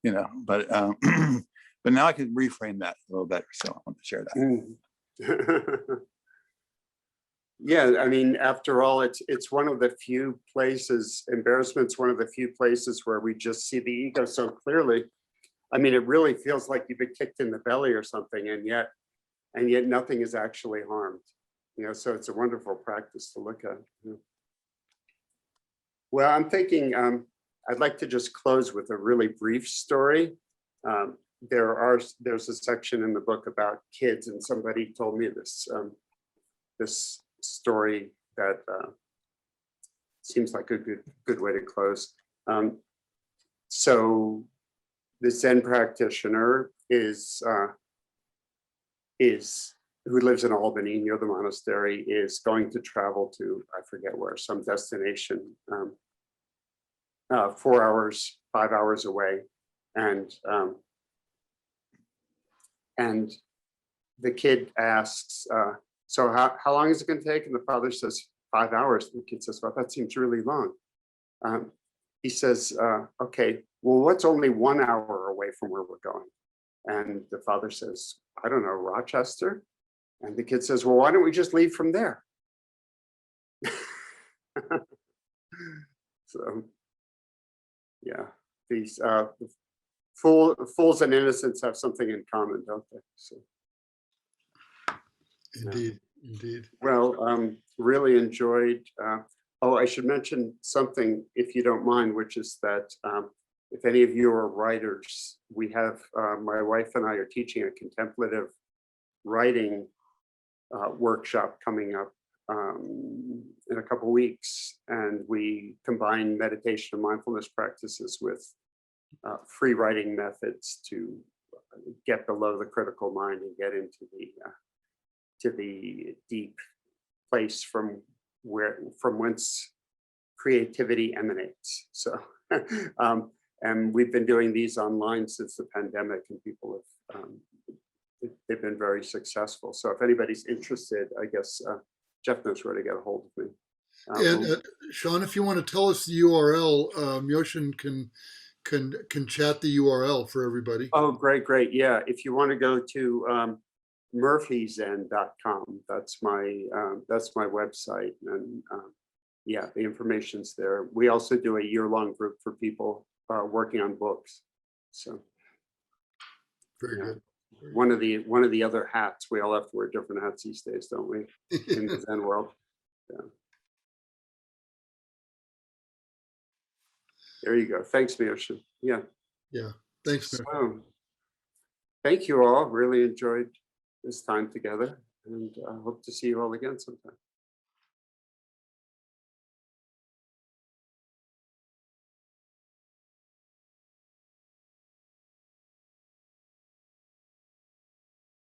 Speaker 6: you know. But but now I can reframe that a little better. So I want to share that.
Speaker 2: Yeah, I mean, after all, it's one of the few places, embarrassment's one of the few places where we just see the ego so clearly. I mean, it really feels like you've been kicked in the belly or something, and yet nothing is actually harmed. So it's a wonderful practice to look at. Well, I'm thinking I'd like to just close with a really brief story. There's a section in the book about kids, and somebody told me this story that seems like a good way to close. So the Zen practitioner is who lives in Albany near the monastery, is going to travel to, I forget where, some destination 4 hours, 5 hours away. And the kid asks, so how long is it going to take? And the father says, 5 hours. And the kid says, well, that seems really long. He says, okay, well, what's only 1 hour away from where we're going? And the father says, I don't know, Rochester? And the kid says, well, why don't we just leave from there? So, yeah, these fools and innocents have something in common, don't they? So,
Speaker 1: Indeed, indeed.
Speaker 2: well, really enjoyed. Oh, I should mention something, if you don't mind, which is that if any of you are writers, we have, my wife and I are teaching a contemplative writing workshop coming up in a couple weeks, and we combine meditation and mindfulness practices with free writing methods to get below the critical mind and get into the deep place from whence creativity emanates. So and we've been doing these online since the pandemic, and people have they've been very successful. So if anybody's interested, I guess Jeff knows where to get a hold of me.
Speaker 1: And Sean, if you want to tell us the URL, Yoshin can chat the URL for everybody.
Speaker 2: Oh, great. Yeah, if you want to go to murphyzen.com, that's my website, and yeah, the information's there. We also do a year-long group for people working on books. So
Speaker 1: Very
Speaker 2: yeah.
Speaker 1: good.
Speaker 2: One of the other hats, we all have to wear different hats these days, don't we, in the Zen world? Yeah. There you go. Thanks, Miyoshi. Yeah.
Speaker 1: Yeah. Thanks, man.
Speaker 2: So, thank you all. Really enjoyed this time together, and I hope to see you all again sometime.